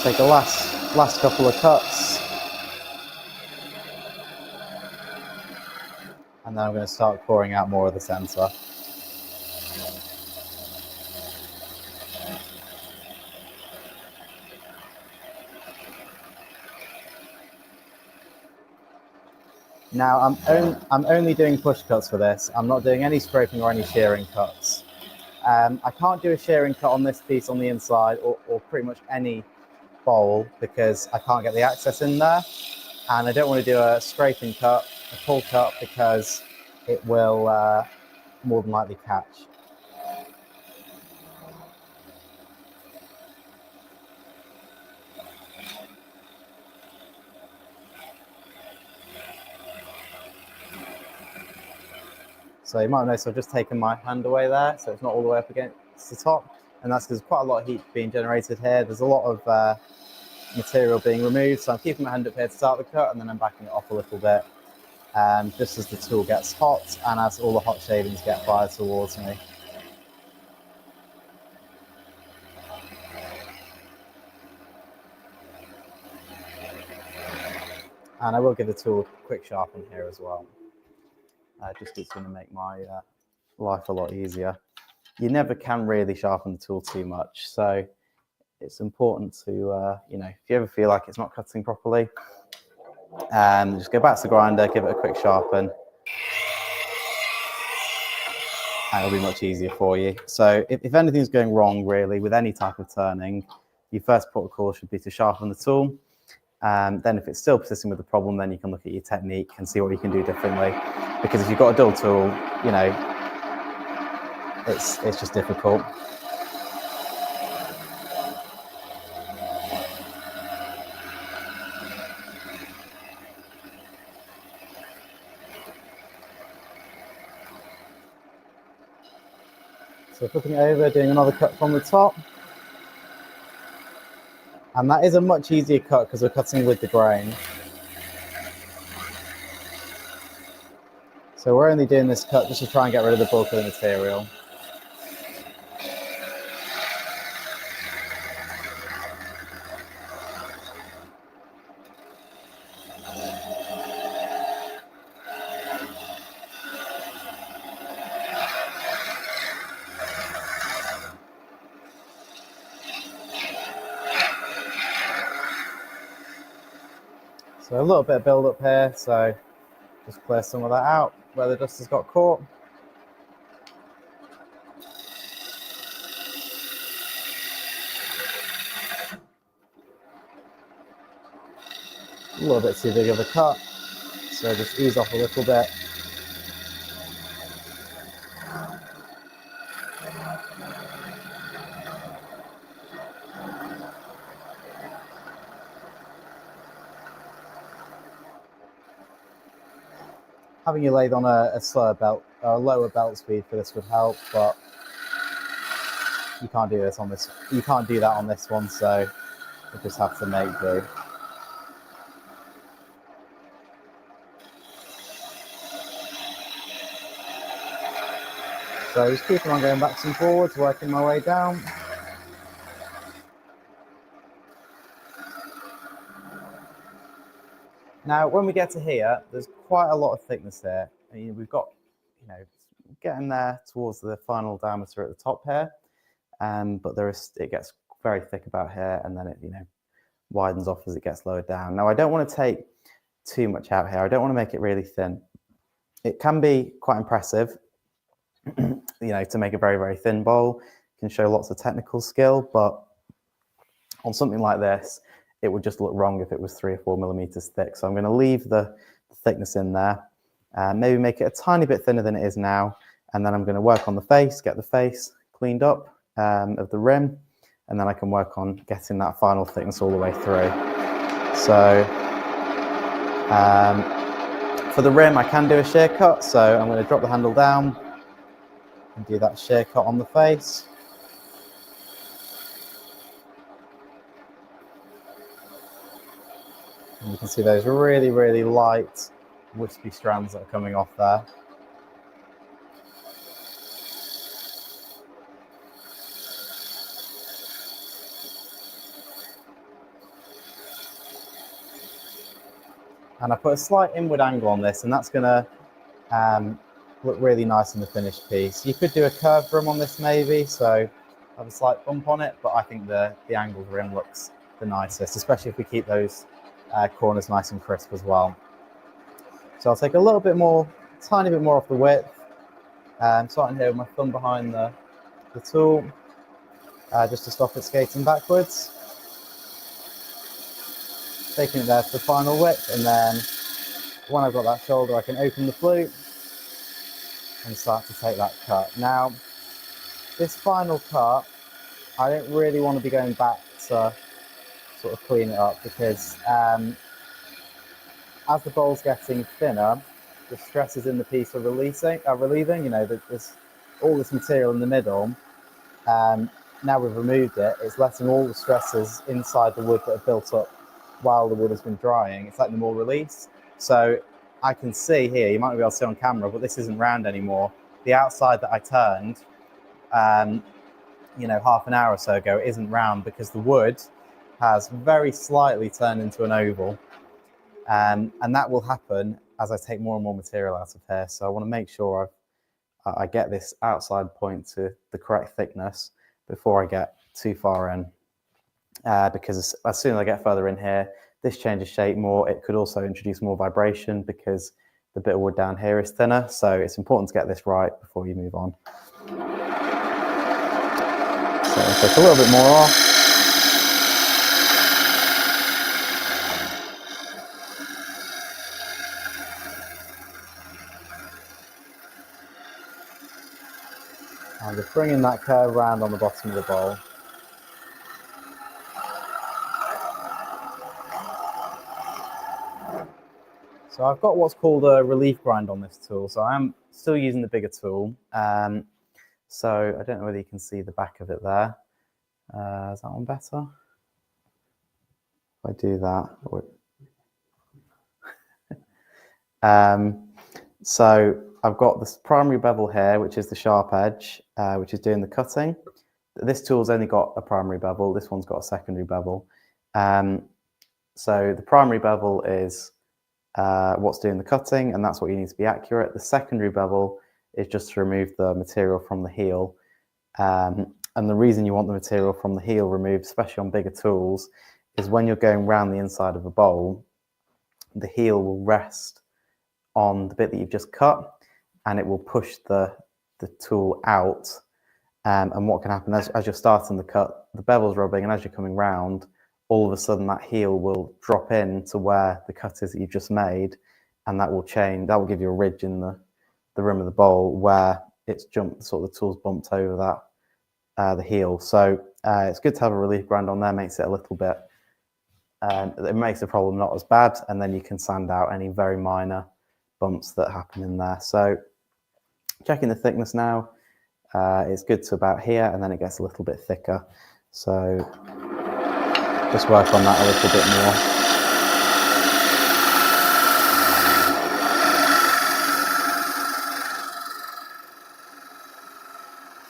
Take the last couple of cuts, and then I'm going to start pouring out more of the centre. Now I'm only doing push cuts for this. I'm not doing any scraping or any shearing cuts. I can't do a shearing cut on this piece on the inside or pretty much any bowl because I can't get the access in there, and I don't want to do a scraping cut, a pull cut, because it will more than likely catch. So you might have noticed I've just taken my hand away there, so it's not all the way up against the top, and that's because quite a lot of heat being generated here. There's a lot of material being removed, so I'm keeping my hand up here to start the cut, and then I'm backing it off a little bit, just as the tool gets hot and as all the hot shavings get fired towards me. And I will give the tool a quick sharpen here as well. Just it's going to make my life a lot easier. You never can really sharpen the tool too much, so it's important to, if you ever feel like it's not cutting properly, just go back to the grinder, give it a quick sharpen, and it'll be much easier for you. So if anything's going wrong really with any type of turning, your first port of call should be to sharpen the tool. Then if it's still persisting with the problem, then you can look at your technique and see what you can do differently. Because if you've got a dull tool, it's just difficult. So flipping it over, doing another cut from the top. And that is a much easier cut because we're cutting with the grain. So we're only doing this cut just to try and get rid of the bulk of the material. So a little bit of build up here, so just clear some of that out where the dust has got caught. A little bit too big of a cut, so just ease off a little bit. having your lathe on a slower belt or a lower belt speed for this would help, but you can't do this on this. You can't do that on this one, so you just have to make do. So just keeping on going backwards and forwards, working my way down. Now, when we get to here, there's quite a lot of thickness there. I mean, we've got, getting there towards the final diameter at the top here, but it gets very thick about here, and then it, widens off as it gets lower down. Now, I don't want to take too much out here. I don't want to make it really thin. It can be quite impressive, to make a very, very thin bowl. It can show lots of technical skill, but on something like this, it would just look wrong if it was 3 or 4 millimeters thick. So I'm going to leave the thickness in there, maybe make it a tiny bit thinner than it is now, and then I'm going to work on the face, get the face cleaned up of the rim, and then I can work on getting that final thickness all the way through. So for the rim, I can do a shear cut, so I'm going to drop the handle down and do that shear cut on the face. And you can see those really, really light, wispy strands that are coming off there. And I put a slight inward angle on this, and that's going to look really nice in the finished piece. You could do a curved rim on this maybe, so have a slight bump on it, but I think the angled rim looks the nicest, especially if we keep those corners nice and crisp as well. So I'll take a little bit more, tiny bit more off the width, starting here with my thumb behind the tool, just to stop it skating backwards. Taking it there to the final width, and then when I've got that shoulder, I can open the flute and start to take that cut. Now, this final cut, I don't really want to be going back to sort of clean it up, because as the bowl's getting thinner, the stresses in the piece are relieving. There's all this material in the middle. Now we've removed it, it's letting all the stresses inside the wood that have built up while the wood has been drying, it's letting them all release. So I can see here, you might not be able to see on camera, but this isn't round anymore. The outside that I turned, half an hour or so ago, isn't round because the wood has very slightly turned into an oval. And that will happen as I take more and more material out of here. So I want to make sure I get this outside point to the correct thickness before I get too far in. Because as soon as I get further in here, this changes shape more. It could also introduce more vibration because the bit of wood down here is thinner. So it's important to get this right before you move on. So I'll take a little bit more off. I'm just bringing that curve round on the bottom of the bowl. So I've got what's called a relief grind on this tool. So I'm still using the bigger tool. So I don't know whether you can see the back of it there. Is that one better? If I do that. So I've got this primary bevel here, which is the sharp edge, which is doing the cutting. This tool's only got a primary bevel. This one's got a secondary bevel. So the primary bevel is what's doing the cutting, and that's what you need to be accurate. The secondary bevel is just to remove the material from the heel. And the reason you want the material from the heel removed, especially on bigger tools, is when you're going round the inside of a bowl, the heel will rest on the bit that you've just cut, and it will push the tool out. And what can happen as you're starting the cut, the bevel's rubbing, and as you're coming round, all of a sudden that heel will drop in to where the cut is that you've just made, and that will change. That will give you a ridge in the rim of the bowl where it's jumped, sort of the tool's bumped over that the heel. So it's good to have a relief grind on there. Makes it a little bit. It makes the problem not as bad, and then you can sand out any very minor bumps that happen in there. So checking the thickness now, it's good to about here, and then it gets a little bit thicker. So just work on that a little bit more.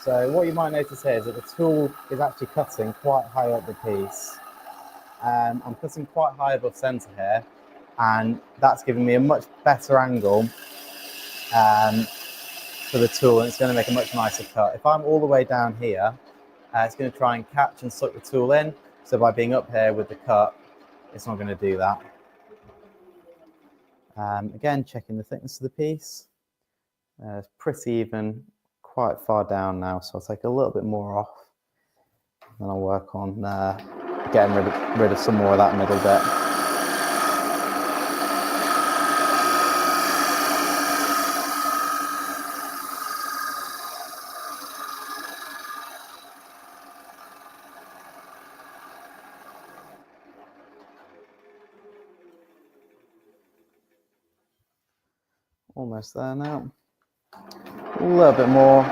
So what you might notice here is that the tool is actually cutting quite high up the piece. I'm cutting quite high above centre here, and that's giving me a much better angle for the tool, and it's going to make a much nicer cut. If I'm all the way down here, it's going to try and catch and suck the tool in. So by being up here with the cut, it's not going to do that. Again, checking the thickness of the piece. It's pretty even, quite far down now, so I'll take a little bit more off. Then I'll work on getting rid of some more of that middle bit. Almost there now. A little bit more.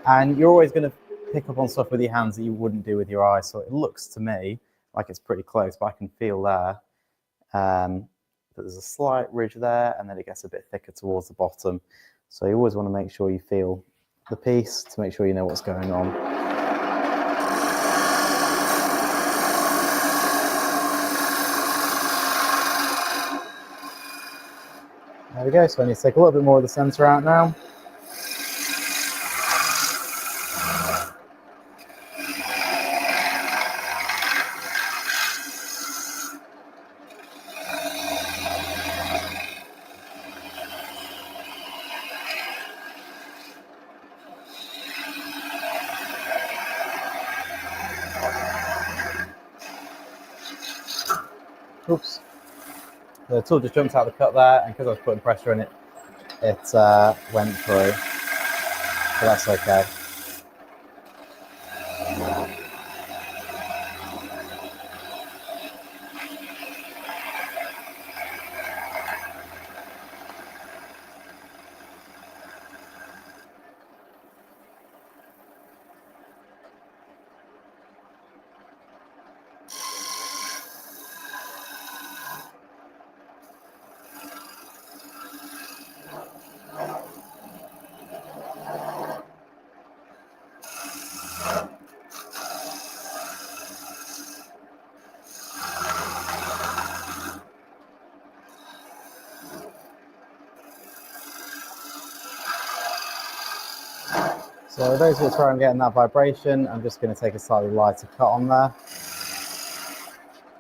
And you're always going to pick up on stuff with your hands that you wouldn't do with your eyes. So it looks to me like it's pretty close, but I can feel there that there's a slight ridge there, and then it gets a bit thicker towards the bottom. So you always want to make sure you feel the piece to make sure you know what's going on. There we go, so I need to take a little bit more of the centre out now. Oops. The tool just jumped out of the cut there, and because I was putting pressure in it, it went through. But that's okay. So those who are trying getting that vibration, I'm just going to take a slightly lighter cut on there.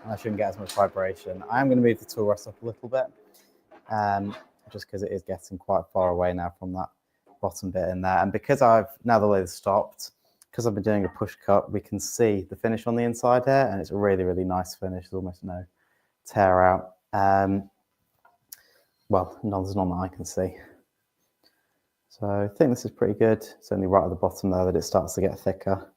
And I shouldn't get as much vibration. I am going to move the tool rest up a little bit, just because it is getting quite far away now from that bottom bit in there. And because now the lathe stopped, because I've been doing a push cut, we can see the finish on the inside here, and it's a really, really nice finish. There's almost no tear out. Well, no, there's none that I can see. So I think this is pretty good. It's only right at the bottom there that it starts to get thicker.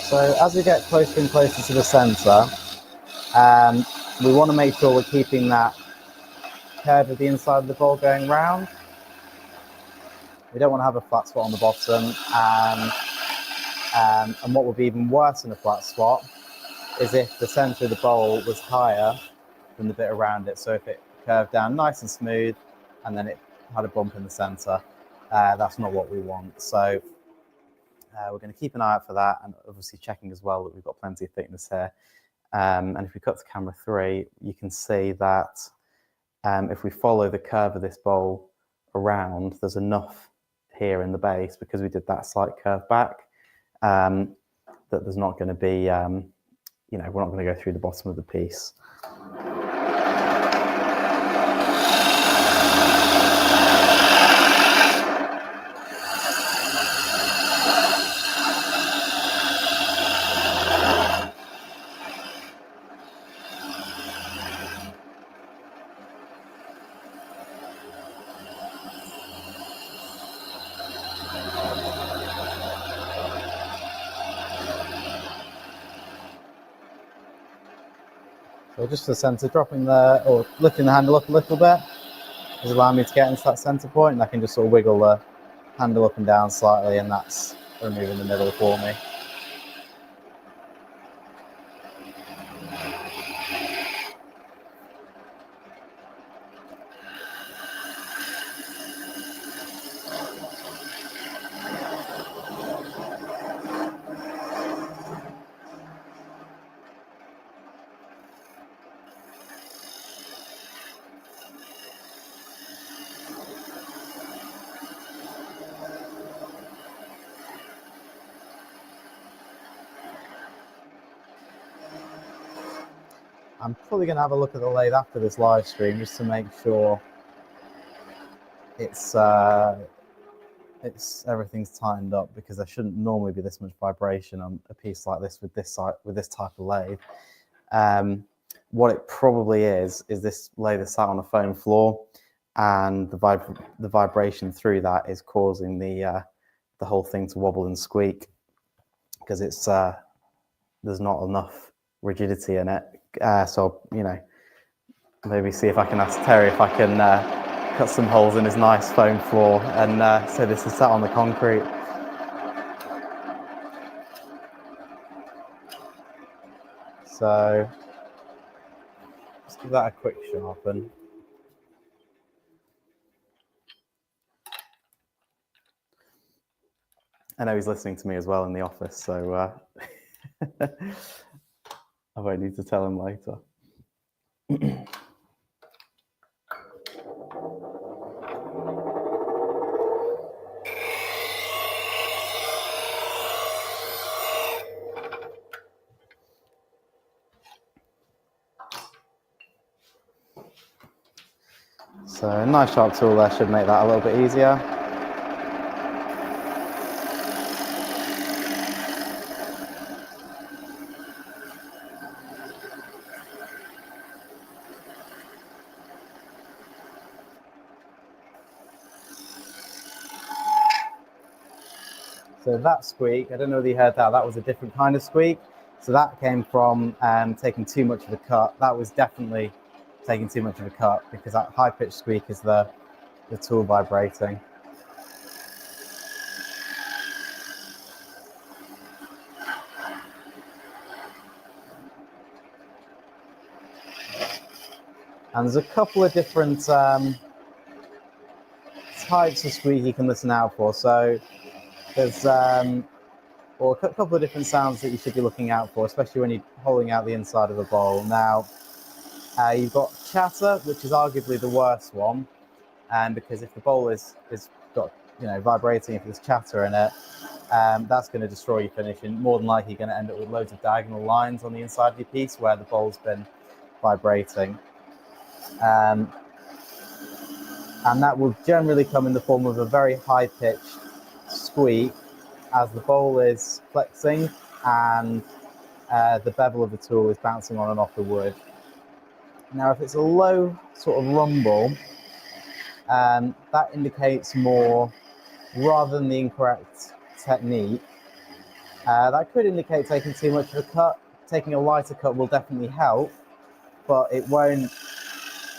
So as we get closer and closer to the centre, we want to make sure we're keeping that curve of the inside of the bowl going round. We don't want to have a flat spot on the bottom. And what would be even worse than a flat spot is if the centre of the bowl was higher than the bit around it. So if it curved down nice and smooth and then it had a bump in the centre, that's not what we want. So we're going to keep an eye out for that, and obviously checking as well that we've got plenty of thickness here. And if we cut to camera 3, you can see that if we follow the curve of this bowl around, there's enough here in the base, because we did that slight curve back, that there's not going to be, we're not going to go through the bottom of the piece. So just for the centre, dropping there, or lifting the handle up a little bit, is allowing me to get into that centre point, and I can just sort of wiggle the handle up and down slightly, and that's removing the middle for me. I'm probably going to have a look at the lathe after this live stream just to make sure it's everything's tightened up, because there shouldn't normally be this much vibration on a piece like this with this type of lathe. What it probably is this lathe is sat on a foam floor, and the vibration through that is causing the whole thing to wobble and squeak, because it's there's not enough rigidity in it. So, you know, maybe see if I can ask Terry if I can cut some holes in his nice foam floor, and so this is sat on the concrete. So just give that a quick sharpen. I know he's listening to me as well in the office, so I won't need to tell him later. So a nice sharp tool there should make that a little bit easier. So that squeak, I don't know whether you heard that, that was a different kind of squeak. So that came from taking too much of a cut. That was definitely taking too much of a cut, because that high-pitched squeak is the tool vibrating. And there's a couple of different types of squeak you can listen out for. So there's a couple of different sounds that you should be looking out for, especially when you're holding out the inside of a bowl. Now, you've got chatter, which is arguably the worst one, and because if the bowl is got, you know, vibrating, if there's chatter in it, that's going to destroy your finish, and more than likely you're going to end up with loads of diagonal lines on the inside of your piece where the bowl's been vibrating. And that will generally come in the form of a very high-pitched squeak as the bowl is flexing and the bevel of the tool is bouncing on and off the wood. Now, if it's a low sort of rumble, that indicates more, rather than the incorrect technique, that could indicate taking too much of a cut. Taking a lighter cut will definitely help, but it won't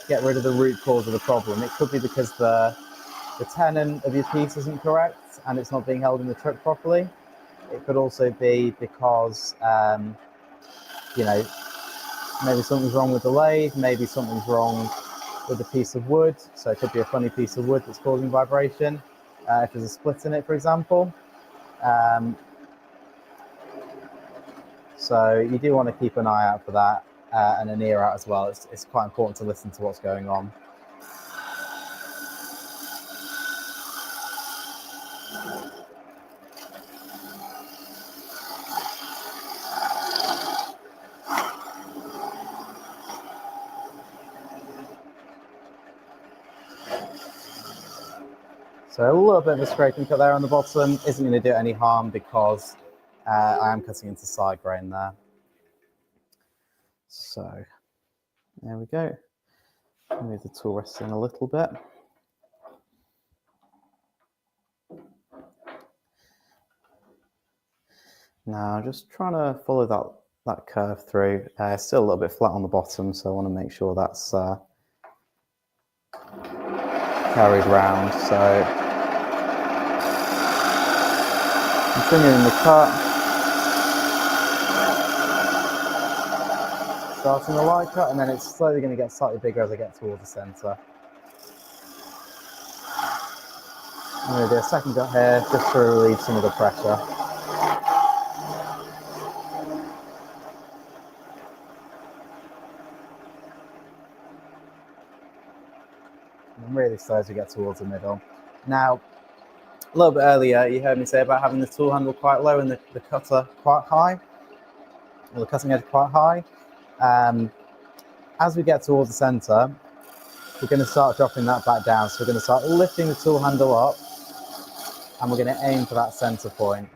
get rid of the root cause of the problem. It could be because the tenon of your piece isn't correct and it's not being held in the truck properly. It could also be because, you know, maybe something's wrong with the lathe, maybe something's wrong with a piece of wood. So it could be a funny piece of wood that's causing vibration, if there's a split in it, for example. So you do want to keep an eye out for that, and an ear out as well. It's quite important to listen to what's going on. So a little bit of a scraping cut there on the bottom isn't going to do it any harm, because I am cutting into side grain there. So there we go. Move the tool rest in a little bit. Now just trying to follow that curve through. Still a little bit flat on the bottom, so I want to make sure that's carried round. So continuing the cut, starting the light cut, and then it's slowly going to get slightly bigger as I get towards the centre. I'm going to do a second cut here just to relieve some of the pressure. And really slow as we get towards the middle. Now, a little bit earlier, you heard me say about having the tool handle quite low and the cutter quite high, or the cutting edge quite high. As we get towards the centre, we're going to start dropping that back down. So we're going to start lifting the tool handle up, and we're going to aim for that centre point.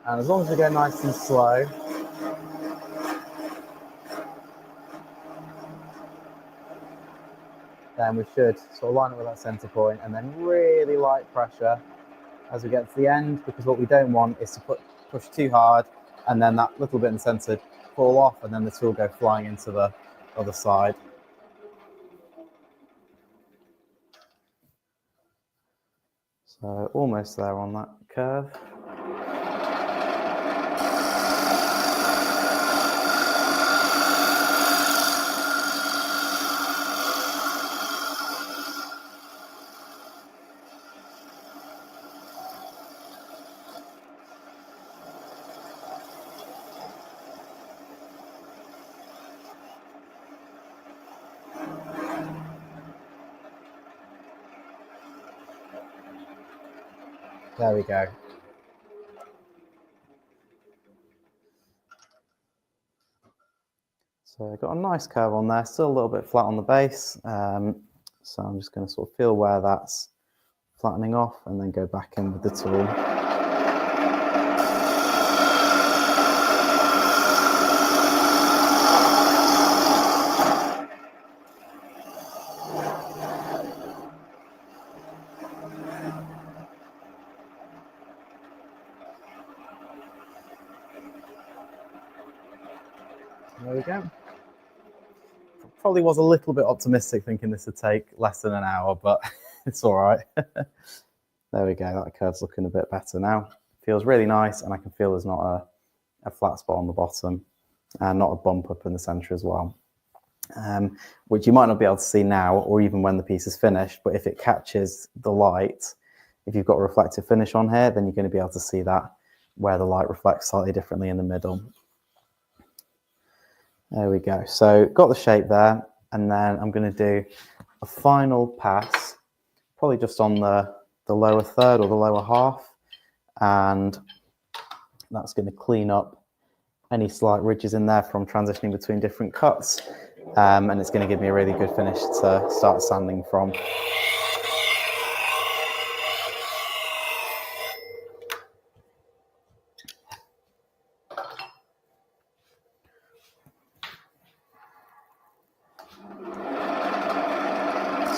And as long as we go nice and slow, then we should sort of line up with that centre point, and then really light pressure as we get to the end, because what we don't want is to push too hard and then that little bit in the centre fall off and then the tool go flying into the other side. So almost there on that curve. There we go. So I've got a nice curve on there, still a little bit flat on the base. So I'm just going to sort of feel where that's flattening off and then go back in with the tool. There we go. Probably was a little bit optimistic thinking this would take less than an hour, but it's all right. There we go, that curve's looking a bit better now. Feels really nice, and I can feel there's not a flat spot on the bottom and not a bump up in the centre as well. Which you might not be able to see now or even when the piece is finished, but if it catches the light, if you've got a reflective finish on here, then you're going to be able to see that where the light reflects slightly differently in the middle. There we go. So got the shape there, and then I'm going to do a final pass, probably just on the lower third or the lower half, and that's going to clean up any slight ridges in there from transitioning between different cuts, and it's going to give me a really good finish to start sanding from.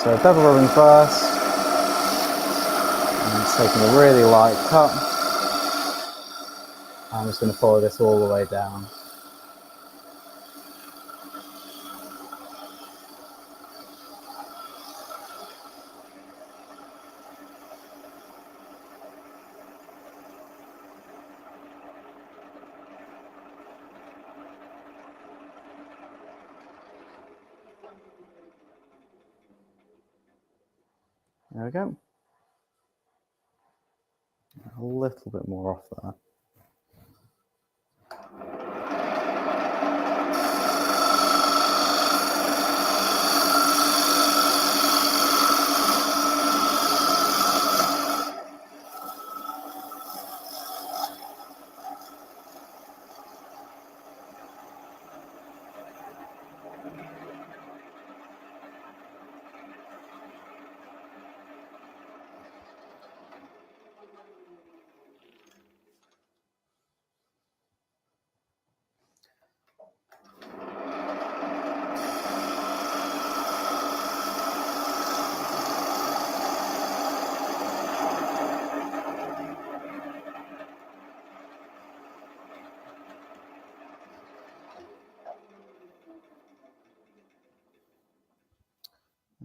So bevel rubbing first, and just taking a really light cut. I'm just going to follow this all the way down. There we go. A little bit more off there.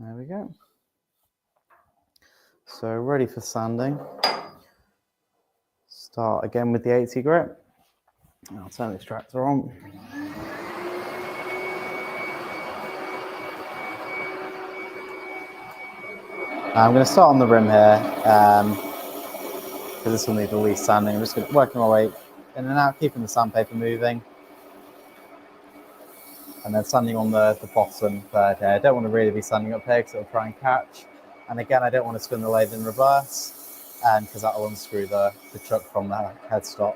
There we go. So ready for sanding. Start again with the 80 grit. I'll turn the extractor on. I'm going to start on the rim here, because this will need the least sanding. I'm just going to work my way in and out, keeping the sandpaper moving. And then sanding on the bottom third here. I don't want to really be sanding up here because it'll try and catch. And again, I don't want to spin the lathe in reverse, because that will unscrew the chuck from the headstock.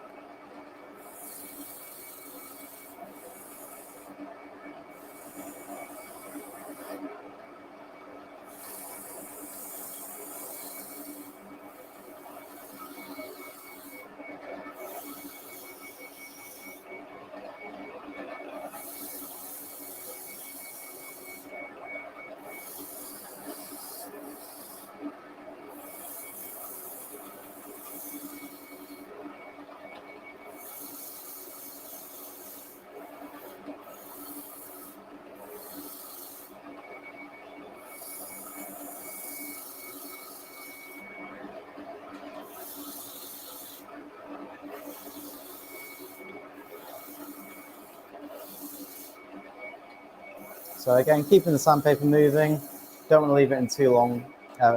So again, keeping the sandpaper moving. Don't want to leave it in too long,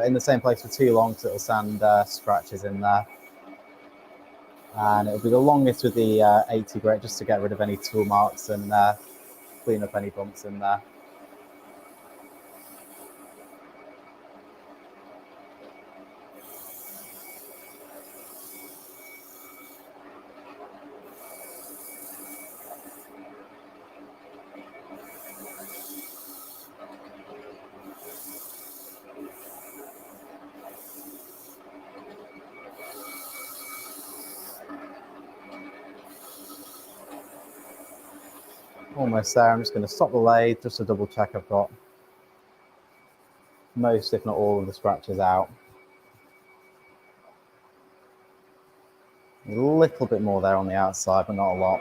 in the same place for too long, because it'll sand scratches in there. And it'll be the longest with the 80 grit, just to get rid of any tool marks and clean up any bumps in there. Almost there. I'm just going to stop the lathe just to double check I've got most, if not all, of the scratches out. A little bit more there on the outside, but not a lot.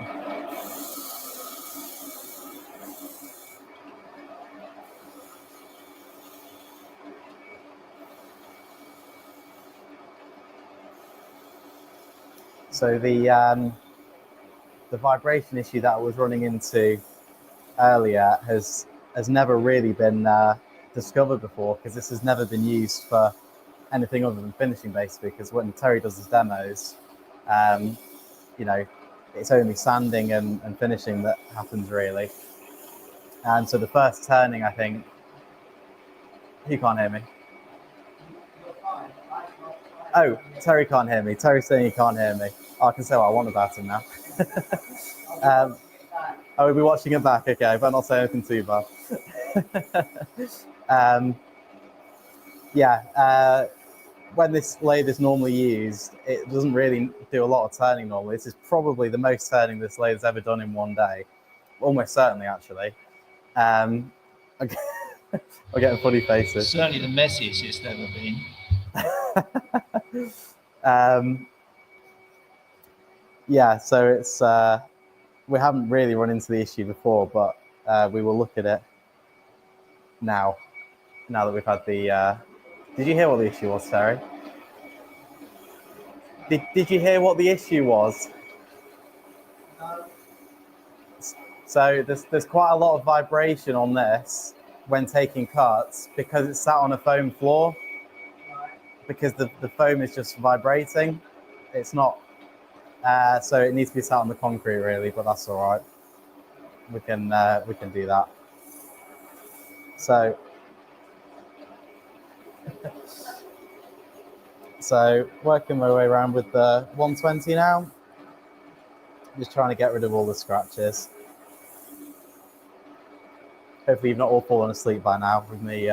So the vibration issue that I was running into earlier has never really been discovered before, because this has never been used for anything other than finishing, basically. Because when Terry does his demos, you know, it's only sanding and finishing that happens really. And so the first turning, I think, you can't hear me. Oh, Terry can't hear me. Terry's saying he can't hear me. Oh, I can say what I want about him now. I will be watching it back, okay, but not say anything too bad. When this lathe is normally used, it doesn't really do a lot of turning normally. This is probably the most turning this lathe has ever done in one day. Almost certainly, actually. I'm getting funny faces.
Certainly the messiest it's ever been.
So it's we haven't really run into the issue before, but we will look at it now that we've had the did you hear what the issue was, Terry? Did you hear what the issue was? So there's quite a lot of vibration on this when taking cuts, because it's sat on a foam floor, because the foam is just vibrating. It's not so it needs to be sat on the concrete really, but that's all right. We can do that. So working my way around with the 120 now, just trying to get rid of all the scratches. Hopefully you've not all fallen asleep by now with me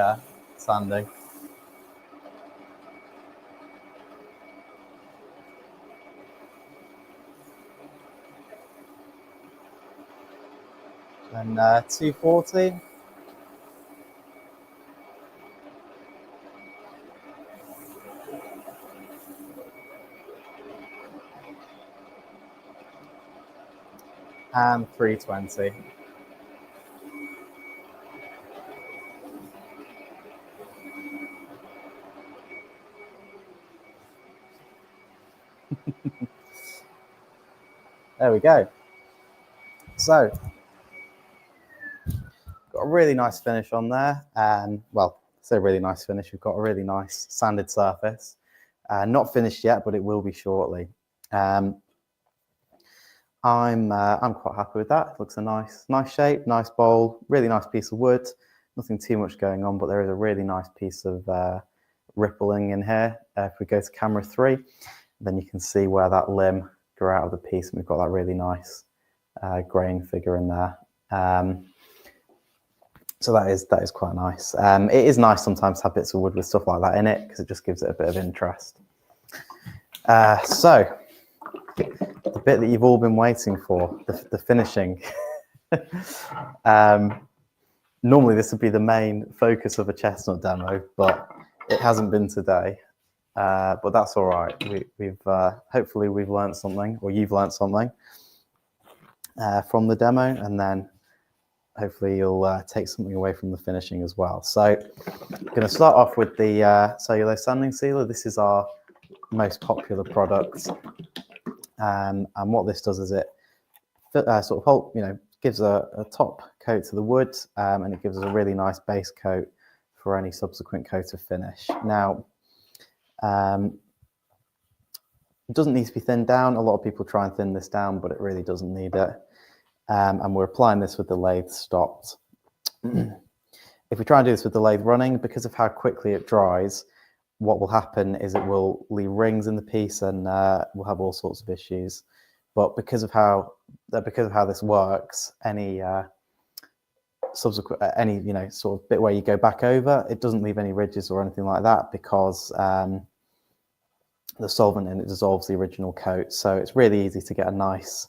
sanding. And 240. And 320. There we go. So, got a really nice finish on there. Well, I say really nice finish. We've got a really nice sanded surface. Not finished yet, but it will be shortly. I'm quite happy with that. It looks a nice shape, nice bowl, really nice piece of wood. Nothing too much going on, but there is a really nice piece of rippling in here. If we go to camera 3, then you can see where that limb grew out of the piece, and we've got that really nice graying figure in there. So that is quite nice. It is nice sometimes to have bits of wood with stuff like that in it, because it just gives it a bit of interest. So the bit that you've all been waiting for, the finishing. Normally this would be the main focus of a Chestnut demo, but it hasn't been today. But that's all right. We've hopefully we've learned something, or you've learned something from the demo, and then hopefully you'll take something away from the finishing as well. So I'm going to start off with the cellulose sanding sealer. This is our most popular product, and what this does is it sort of gives a top coat to the wood, and it gives us a really nice base coat for any subsequent coat of finish. Now, it doesn't need to be thinned down. A lot of people try and thin this down, but it really doesn't need it. And we're applying this with the lathe stopped. If we try and do this with the lathe running, because of how quickly it dries, what will happen is it will leave rings in the piece, and we'll have all sorts of issues. But because of how this works, any subsequent sort of bit where you go back over, it doesn't leave any ridges or anything like that, because the solvent in it dissolves the original coat. So it's really easy to get a nice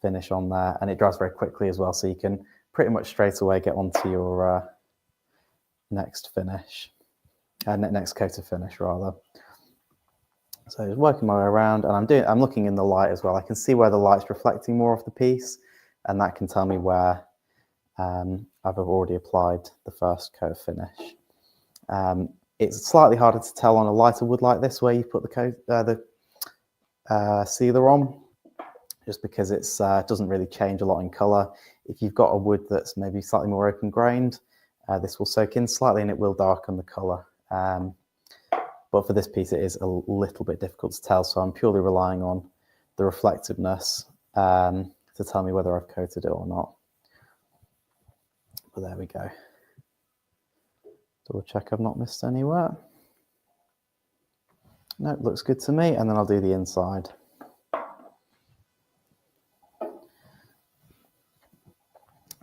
finish on there, and it dries very quickly as well, so you can pretty much straight away get onto your next finish, next coat of finish rather. So just working my way around, and I'm looking in the light as well. I can see where the light's reflecting more off the piece, and that can tell me where I've already applied the first coat of finish. It's slightly harder to tell on a lighter wood like this, where you put the sealer on, just because it doesn't really change a lot in colour. If you've got a wood that's maybe slightly more open grained, this will soak in slightly and it will darken the colour. But for this piece, it is a little bit difficult to tell, so I'm purely relying on the reflectiveness to tell me whether I've coated it or not. But there we go. Double check I've not missed anywhere. No, it looks good to me, and then I'll do the inside.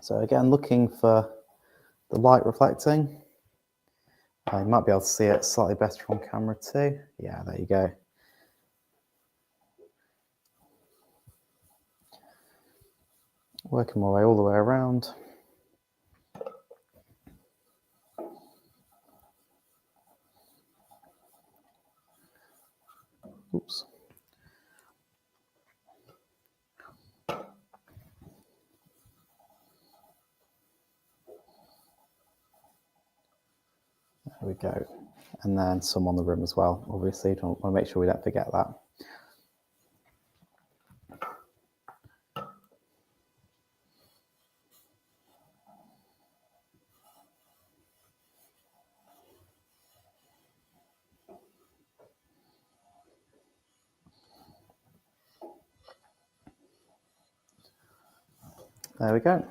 So again, looking for the light reflecting. You might be able to see it slightly better on camera too. Yeah, there you go. Working my way all the way around. Oops. There we go. And then some on the rim as well, obviously. Want to make sure we don't forget that. There we go.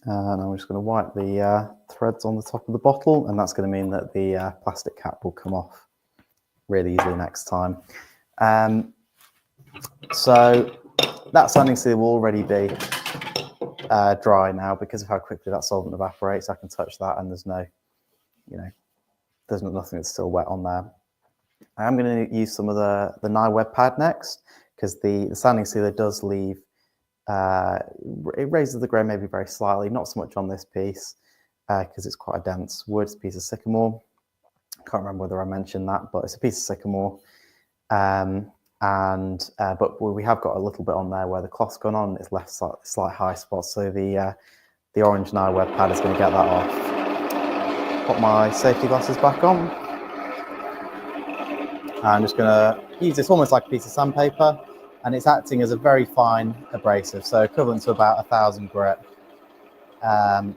And I'm just going to wipe the threads on the top of the bottle, and that's going to mean that the plastic cap will come off really easily next time. So that sanding seal will already be dry now, because of how quickly that solvent evaporates. I can touch that, and there's no, there's nothing that's still wet on there. I am going to use some of the Nye web pad next, because the sanding sealer does leave. It raises the grain maybe very slightly, not so much on this piece, because it's quite a dense wood. It's a piece of sycamore. I can't remember whether I mentioned that, but it's a piece of sycamore. But we have got a little bit on there where the cloth's gone on. It's left slight high spots, so the orange Nye web pad is going to get that off. Put my safety glasses back on. I'm just going to use this almost like a piece of sandpaper, and it's acting as a very fine abrasive, so equivalent to about 1,000 grit. And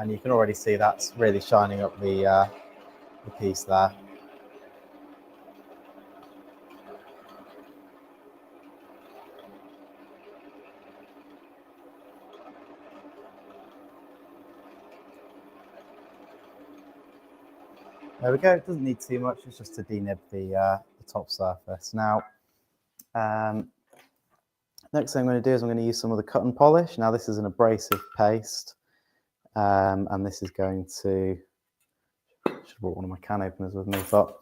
you can already see that's really shining up the piece there. There we go. It doesn't need too much. It's just to denib the top surface. Now, next thing I'm going to do is I'm going to use some of the cut and polish. Now, this is an abrasive paste, and this is going to. Should have brought one of my can openers with me, but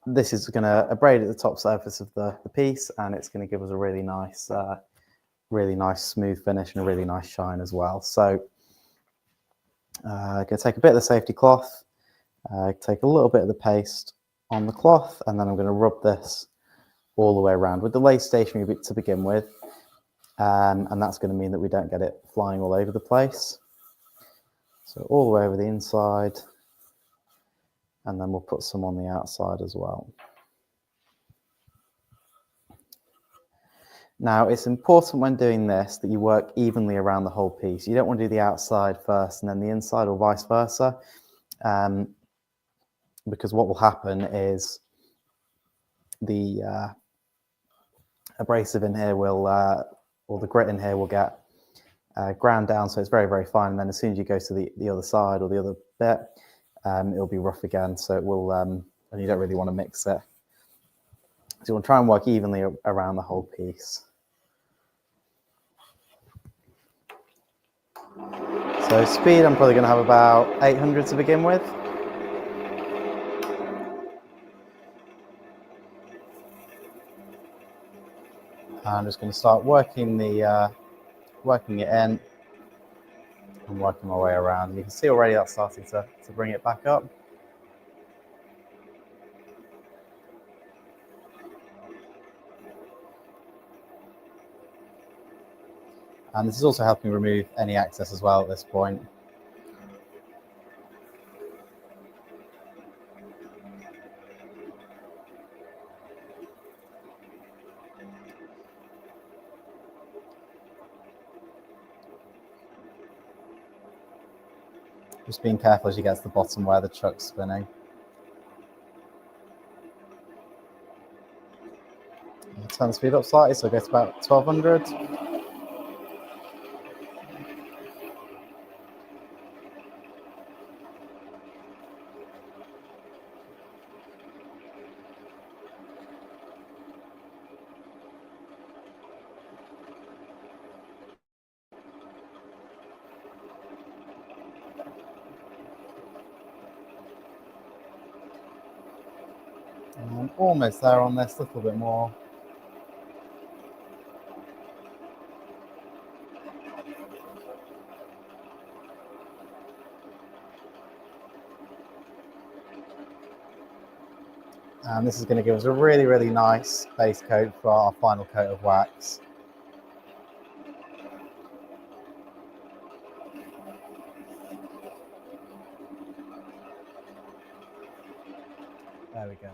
this is going to abrade at the top surface of the piece, and it's going to give us a really nice smooth finish and a really nice shine as well. So. I'm going to take a bit of the safety cloth, take a little bit of the paste on the cloth, and then I'm going to rub this all the way around with the lathe stationary to begin with, and that's going to mean that we don't get it flying all over the place. So all the way over the inside, and then we'll put some on the outside as well. Now, it's important when doing this that you work evenly around the whole piece. You don't want to do the outside first and then the inside, or vice versa, because what will happen is the abrasive in here will, or the grit in here will get ground down, so it's very, very fine. And then as soon as you go to the other side or the other bit, it'll be rough again. So it will, and you don't really want to mix it. So you want to try and work evenly around the whole piece. So speed, I'm probably going to have about 800 to begin with. I'm just going to start working it in and working my way around. You can see already that's starting to bring it back up. And this is also helping remove any excess as well at this point. Just being careful as you get to the bottom where the chuck's spinning. I'll turn the speed up slightly, so it gets about 1200. And almost there on this, a little bit more. And this is going to give us a really, really nice base coat for our final coat of wax. There we go.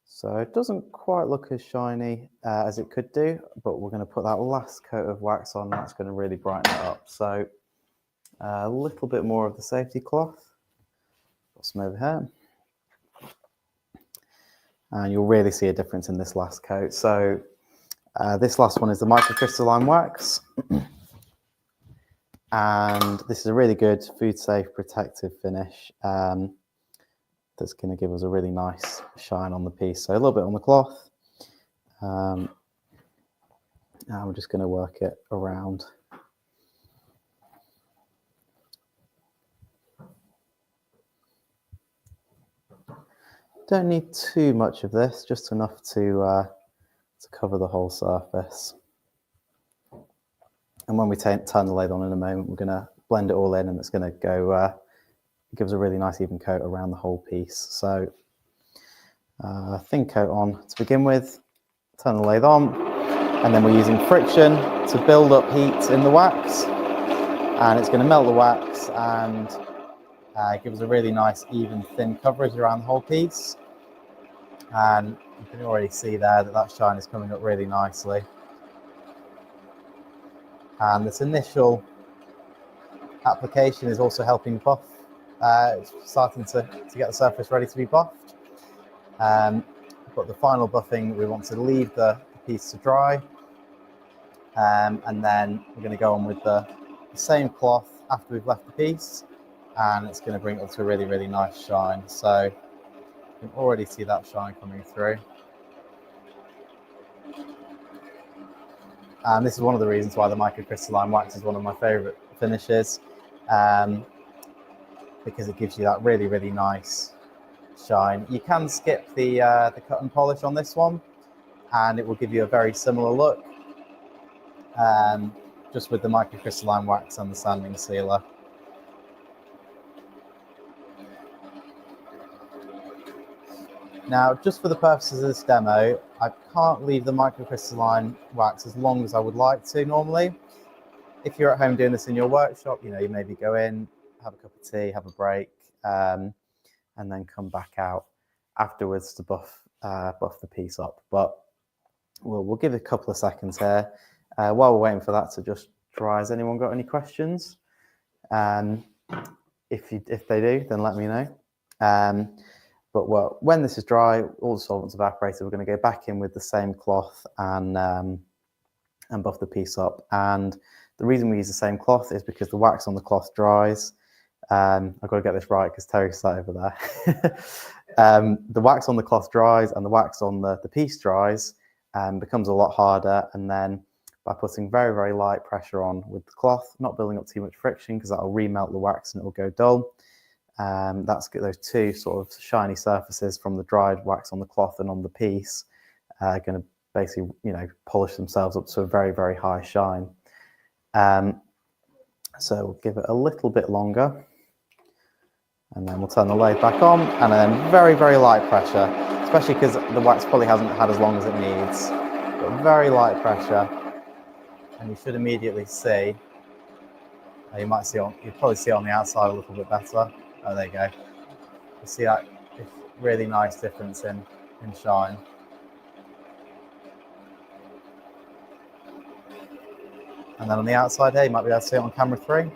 So it doesn't quite look as shiny as it could do, but we're going to put that last coat of wax on. That's going to really brighten it up. So a little bit more of the safety cloth. Put some over here. And you'll really see a difference in this last coat. So this last one is the microcrystalline wax. And this is a really good food safe protective finish. That's going to give us a really nice shine on the piece. So a little bit on the cloth. And we're just going to work it around. Don't need too much of this, just enough to cover the whole surface. And when we turn the lathe on in a moment, we're going to blend it all in, and it's going to go. Give us a really nice even coat around the whole piece. So thin coat on to begin with, turn the lathe on, and then we're using friction to build up heat in the wax. and it's going to melt the wax and give us a really nice, even, thin coverage around the whole piece. And you can already see there that that shine is coming up really nicely. And this initial application is also helping buff. It's starting to get the surface ready to be buffed. But the final buffing, we want to leave the piece to dry. And then we're going to go on with the same cloth after we've left the piece. And it's going to bring it up to a really, really nice shine. So you can already see that shine coming through. And this is one of the reasons why the microcrystalline wax is one of my favorite finishes, because it gives you that really, really nice shine. You can skip the cut and polish on this one, and it will give you a very similar look, just with the microcrystalline wax and the sanding sealer. Now, just for the purposes of this demo, I can't leave the microcrystalline wax as long as I would like to normally. If you're at home doing this in your workshop, you know, you maybe go in, have a cup of tea, have a break, and then come back out afterwards to buff the piece up. But we'll give it a couple of seconds here while we're waiting for that to just dry. Has anyone got any questions? If they do, then let me know. But when this is dry, all the solvent's evaporated, we're going to go back in with the same cloth and buff the piece up. And the reason we use the same cloth is because the wax on the cloth dries. I've got to get this right because Terry's sat over there. The wax on the cloth dries and the wax on the piece dries, becomes a lot harder. And then by putting very, very light pressure on with the cloth, not building up too much friction because that'll remelt the wax and it'll go dull. That's those two sort of shiny surfaces from the dried wax on the cloth and on the piece are going to basically, you know, polish themselves up to a very, very high shine. So we'll give it a little bit longer, and then we'll turn the lathe back on, and then very, very light pressure, especially because the wax probably hasn't had as long as it needs, but very light pressure, and you should immediately see. You might see you probably see on the outside a little bit better. Oh, there you go. You see that really nice difference in shine. And then on the outside here, you might be able to see it on camera 3. And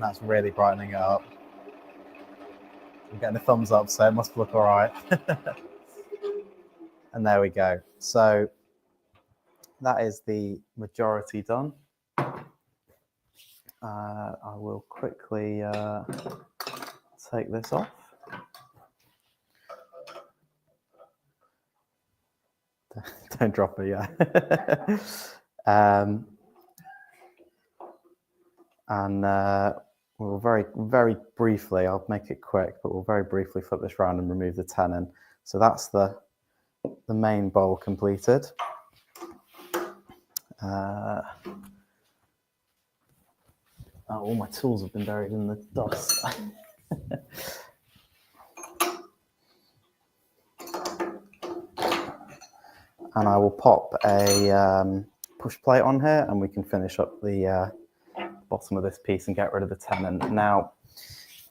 that's really brightening it up. I'm getting a thumbs up, so it must look all right. And there we go. So that is the majority done. I will quickly take this off. Don't drop it, yeah. We'll very briefly, I'll make it quick, but we'll very briefly flip this around and remove the tenon. So that's the main bowl completed. All my tools have been buried in the dust. And I will pop a push plate on here, and we can finish up the bottom of this piece and get rid of the tenon. Now,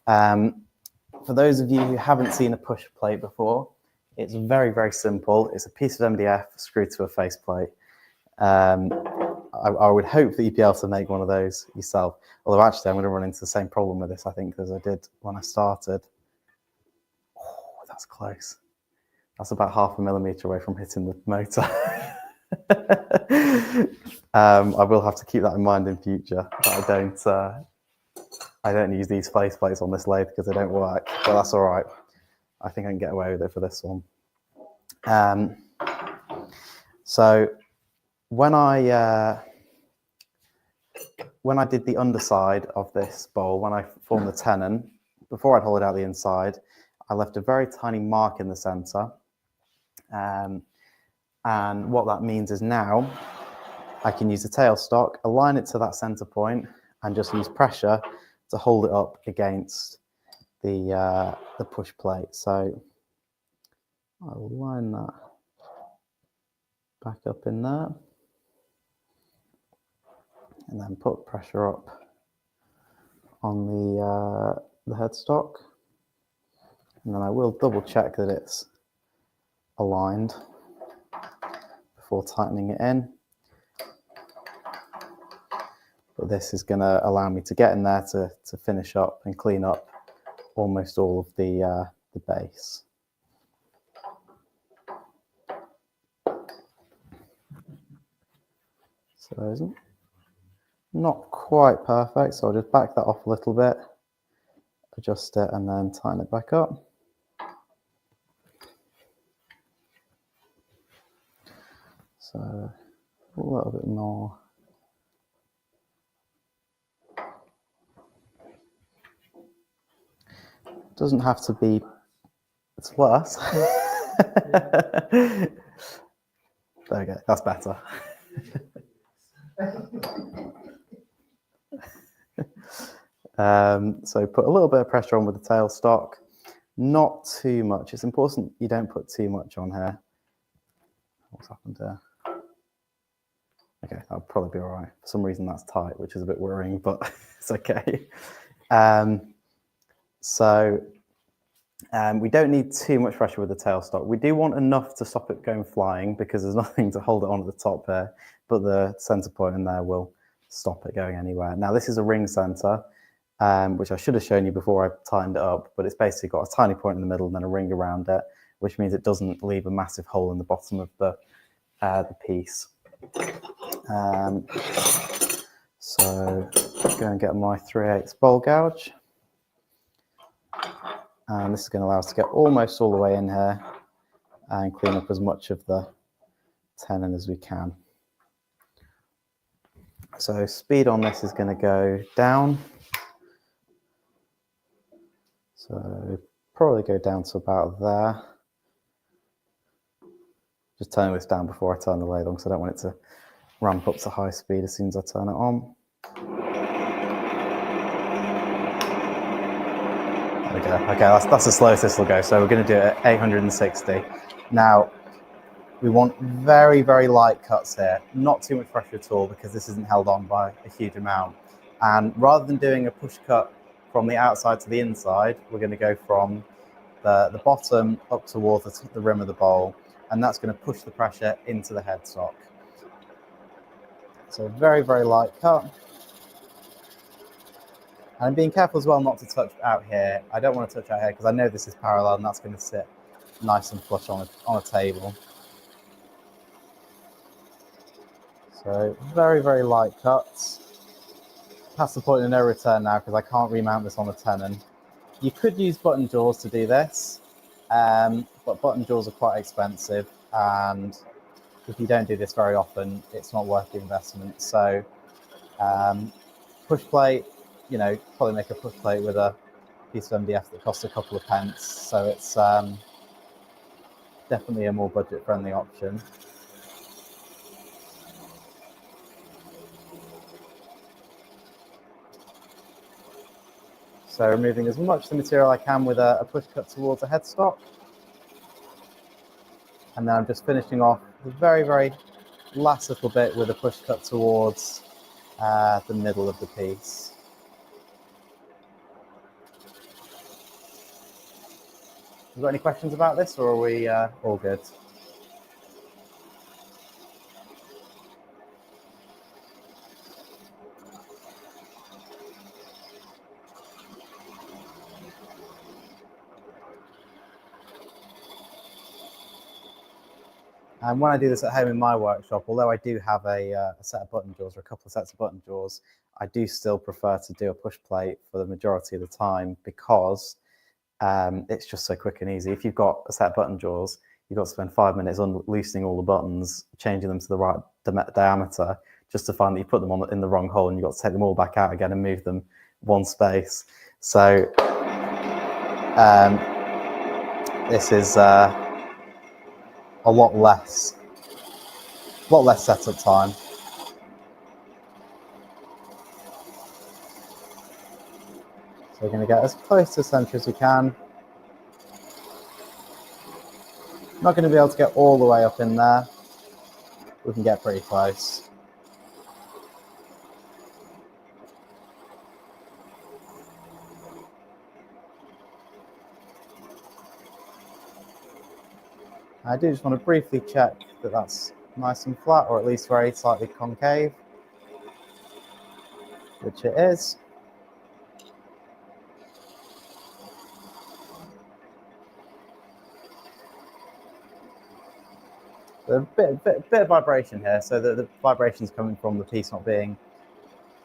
for those of you who haven't seen a push plate before, it's very, very simple. It's a piece of MDF screwed to a faceplate. I would hope that you'd be able to make one of those yourself. Although actually I'm going to run into the same problem with this, I think, as I did when I started. Oh, that's close. That's about 0.5 millimeter away from hitting the motor. I will have to keep that in mind in future. That I don't use these faceplates on this lathe because they don't work, but that's all right. I think I can get away with it for this one. So when I did the underside of this bowl, when I formed the tenon, before I'd hollowed out the inside, I left a very tiny mark in the center. And what that means is now I can use the tailstock, align it to that center point, and just use pressure to hold it up against the push plate. So I will line that back up in there, and then put pressure up on the headstock, and then I will double check that it's aligned before tightening it in. But this is going to allow me to get in there to finish up and clean up almost all of the base. So it's not quite perfect, so I'll just back that off a little bit, adjust it, and then tighten it back up. So a little bit more. Doesn't have to be, it's worse. There we go, that's better. So put a little bit of pressure on with the tailstock, not too much. It's important you don't put too much on here. What's happened there? Okay, that'll probably be all right. For some reason that's tight, which is a bit worrying, but it's okay. We don't need too much pressure with the tailstock. We do want enough to stop it going flying because there's nothing to hold it on at the top here, but the center point in there will stop it going anywhere. Now this is a ring center, which I should have shown you before I tightened it up, but it's basically got a tiny point in the middle and then a ring around it, which means it doesn't leave a massive hole in the bottom of the piece. So I'm going to get my 3/8 bowl gouge. And this is going to allow us to get almost all the way in here and clean up as much of the tenon as we can. So speed on this is going to go down. So probably go down to about there. Just turning this down before I turn the lathe on because I don't want it to ramp up to high speed as soon as I turn it on. There we go. Okay, that's the slowest this will go. So we're going to do it at 860. Now, we want very, very light cuts here. Not too much pressure at all because this isn't held on by a huge amount. And rather than doing a push cut from the outside to the inside, we're going to go from the bottom up towards the rim of the bowl. And that's going to push the pressure into the headstock. So very, very light cut. And I'm being careful as well not to touch out here. I don't want to touch out here because I know this is parallel and that's going to sit nice and flush on a table. So very, very light cuts. Past the point of no return now because I can't remount this on the tenon. You could use button jaws to do this, but button jaws are quite expensive, and if you don't do this very often, it's not worth the investment. So push plate, you know, probably make a push plate with a piece of MDF that costs a couple of pence. So it's definitely a more budget-friendly option. So removing as much of the material I can with a push cut towards the headstock. And then I'm just finishing off the very, very last little bit with a push cut towards the middle of the piece. You got any questions about this, or are we all good? And when I do this at home in my workshop, although I do have a set of button jaws or a couple of sets of button jaws, I do still prefer to do a push plate for the majority of the time because it's just so quick and easy. If you've got a set of button jaws, you've got to spend 5 minutes on loosening all the buttons, changing them to the right diameter, just to find that you put them on in the wrong hole and you've got to take them all back out again and move them one space. So this is a lot less setup time. So we're going to get as close to the centre as we can. Not going to be able to get all the way up in there. We can get pretty close. I do just want to briefly check that that's nice and flat, or at least very slightly concave, which it is. A bit of vibration here, so the vibration is coming from the piece not being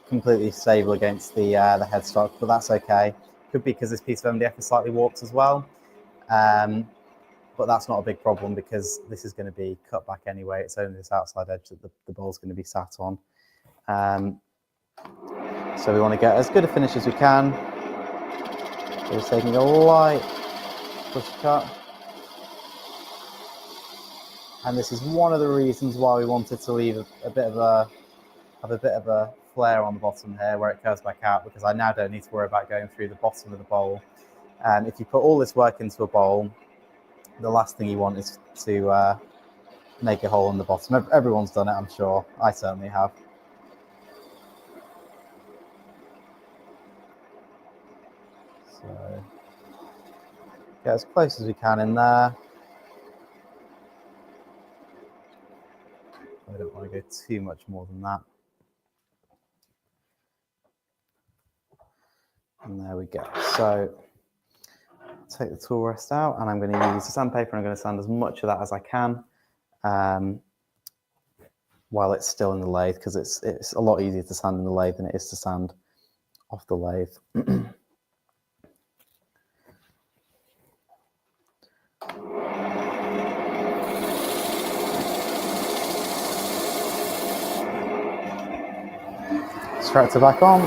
completely stable against the headstock, but that's okay. Could be because this piece of MDF is slightly warped as well, but that's not a big problem because this is going to be cut back anyway. It's only this outside edge that the bowl's going to be sat on. So we want to get as good a finish as we can. So we're taking a light push cut. And this is one of the reasons why we wanted to leave a bit of a flare on the bottom here where it curves back out, because I now don't need to worry about going through the bottom of the bowl. If you put all this work into a bowl, the last thing you want is to make a hole in the bottom. Everyone's done it, I'm sure. I certainly have. So get as close as we can in there. I don't want to go too much more than that. And there we go. So take the tool rest out, and I'm going to use the sandpaper, and I'm going to sand as much of that as I can while it's still in the lathe, because it's a lot easier to sand in the lathe than it is to sand off the lathe. Extractor back on.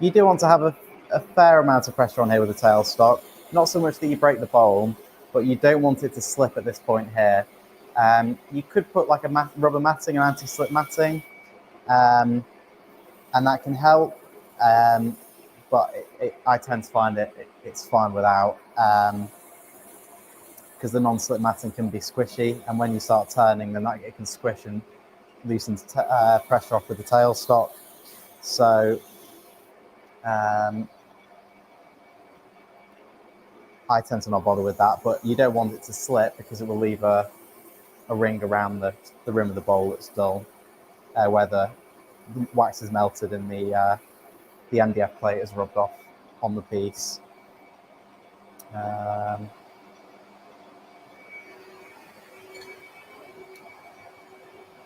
You do want to have a fair amount of pressure on here with the tailstock. Not so much that you break the bowl, but you don't want it to slip at this point here. You could put like a rubber matting and anti-slip matting, and that can help. But I tend to find it's fine without, because the non-slip matting can be squishy, and when you start turning, then it can squish and loosen pressure off with the tailstock. So I tend to not bother with that, but you don't want it to slip because it will leave a ring around the rim of the bowl that's dull, where the wax is melted and the MDF plate is rubbed off on the piece.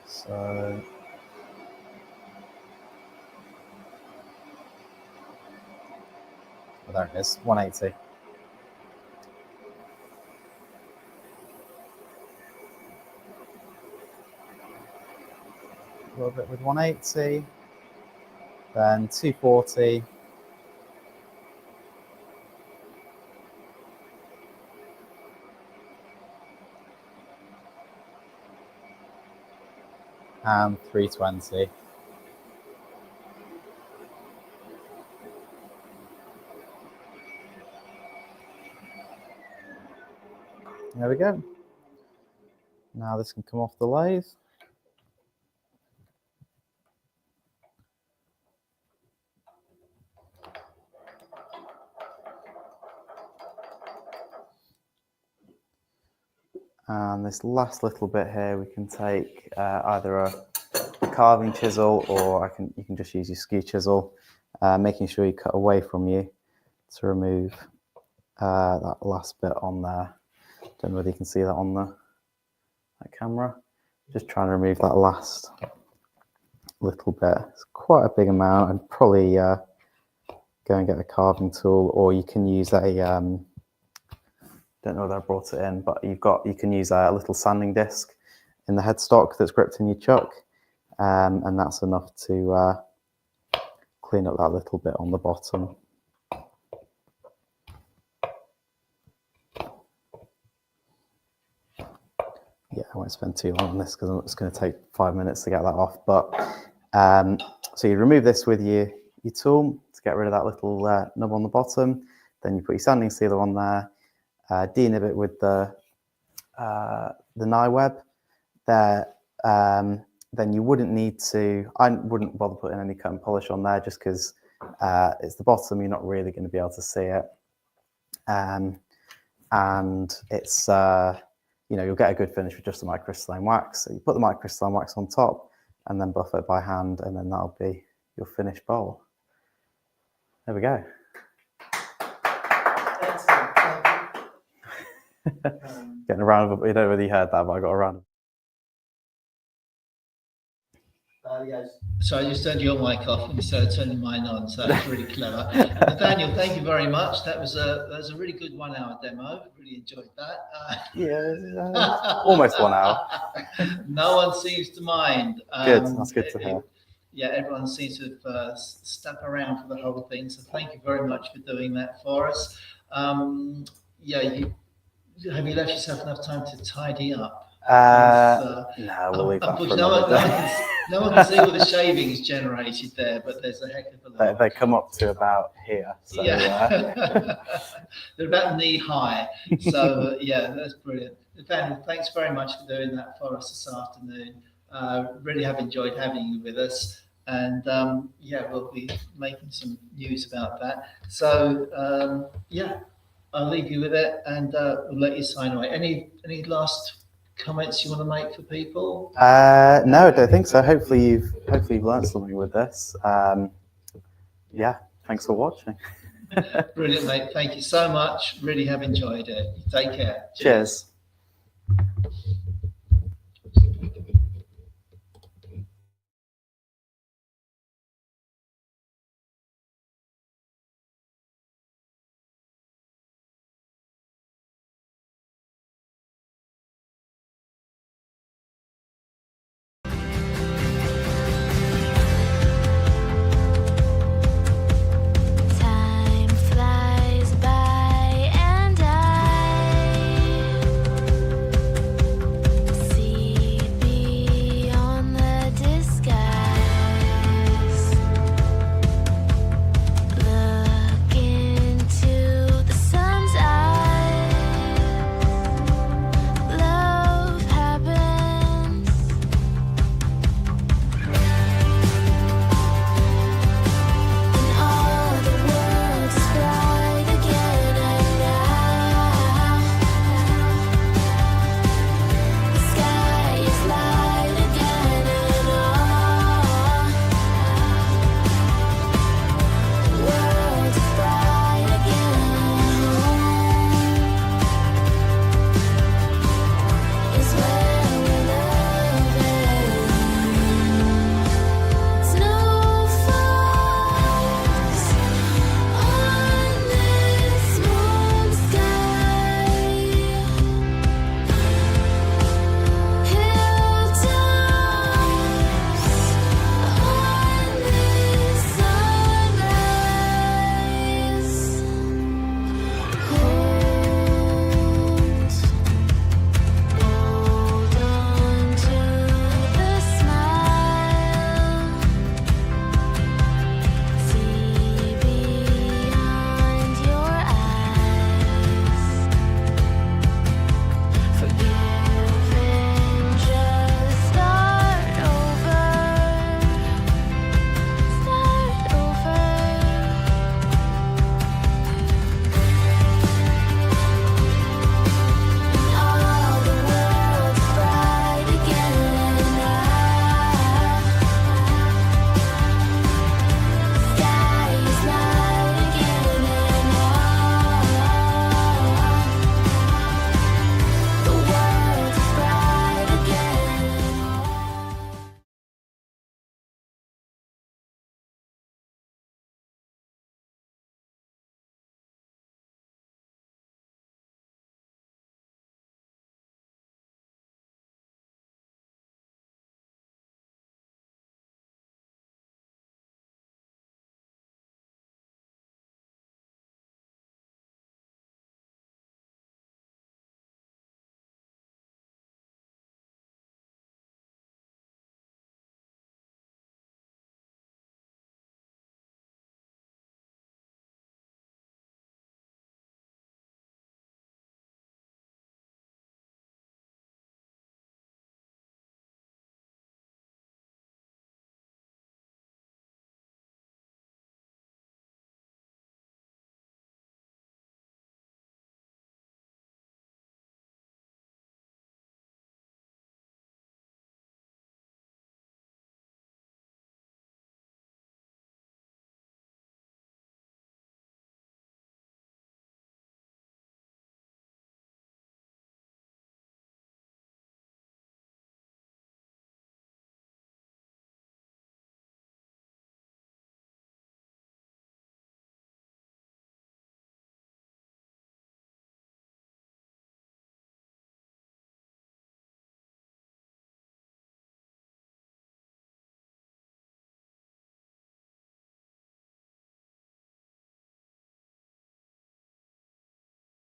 So there it is, 180. A little bit with 180, then 240, and 320. There we go. Now this can come off the lathe. And this last little bit here, we can take either a carving chisel, or you can just use your skew chisel, making sure you cut away from you to remove that last bit on there. Don't know whether you can see that on that camera. Just trying to remove that last little bit. It's quite a big amount, and probably go and get a carving tool, or you can use a don't know whether I brought it in, but you can use a little sanding disc in the headstock that's gripped in your chuck, and that's enough to clean up that little bit on the bottom. won't spend too long on this because it's going to take 5 minutes to get that off. But so you remove this with your tool to get rid of that little nub on the bottom. Then you put your sanding sealer on there, denib it with the nye web. There, then you wouldn't need to. I wouldn't bother putting any cut and polish on there just because it's the bottom. You're not really going to be able to see it, and it's you'll get a good finish with just the microcrystalline wax. So you put the microcrystalline wax on top, and then buff it by hand, and then that'll be your finished bowl. There we go. Getting a round of, you don't know whether you heard that, but I got a round of.
So I just turned your mic off instead of turning mine on, so that's really clever. Nathanael, thank you very much. That was a really good 1 hour demo. Really enjoyed that.
Almost 1 hour.
No one seems to mind.
Good, that's good to hear.
Yeah, everyone seems to have stuck around for the whole thing. So thank you very much for doing that for us. Have you left yourself enough time to tidy up?
No, we'll leave that for another day.
No one can see all the shavings generated there, but there's a heck of a lot.
They come up to about here. So,
yeah. They're about knee high. So, that's brilliant. Nathanael, thanks very much for doing that for us this afternoon. Really have enjoyed having you with us. And we'll be making some news about that. So, I'll leave you with it and we'll let you sign away. Any last comments you want to make for people?
No, I don't think so. Hopefully you've learned something with this. Thanks for watching.
Brilliant, mate. Thank you so much. Really have enjoyed it. Take care.
Cheers.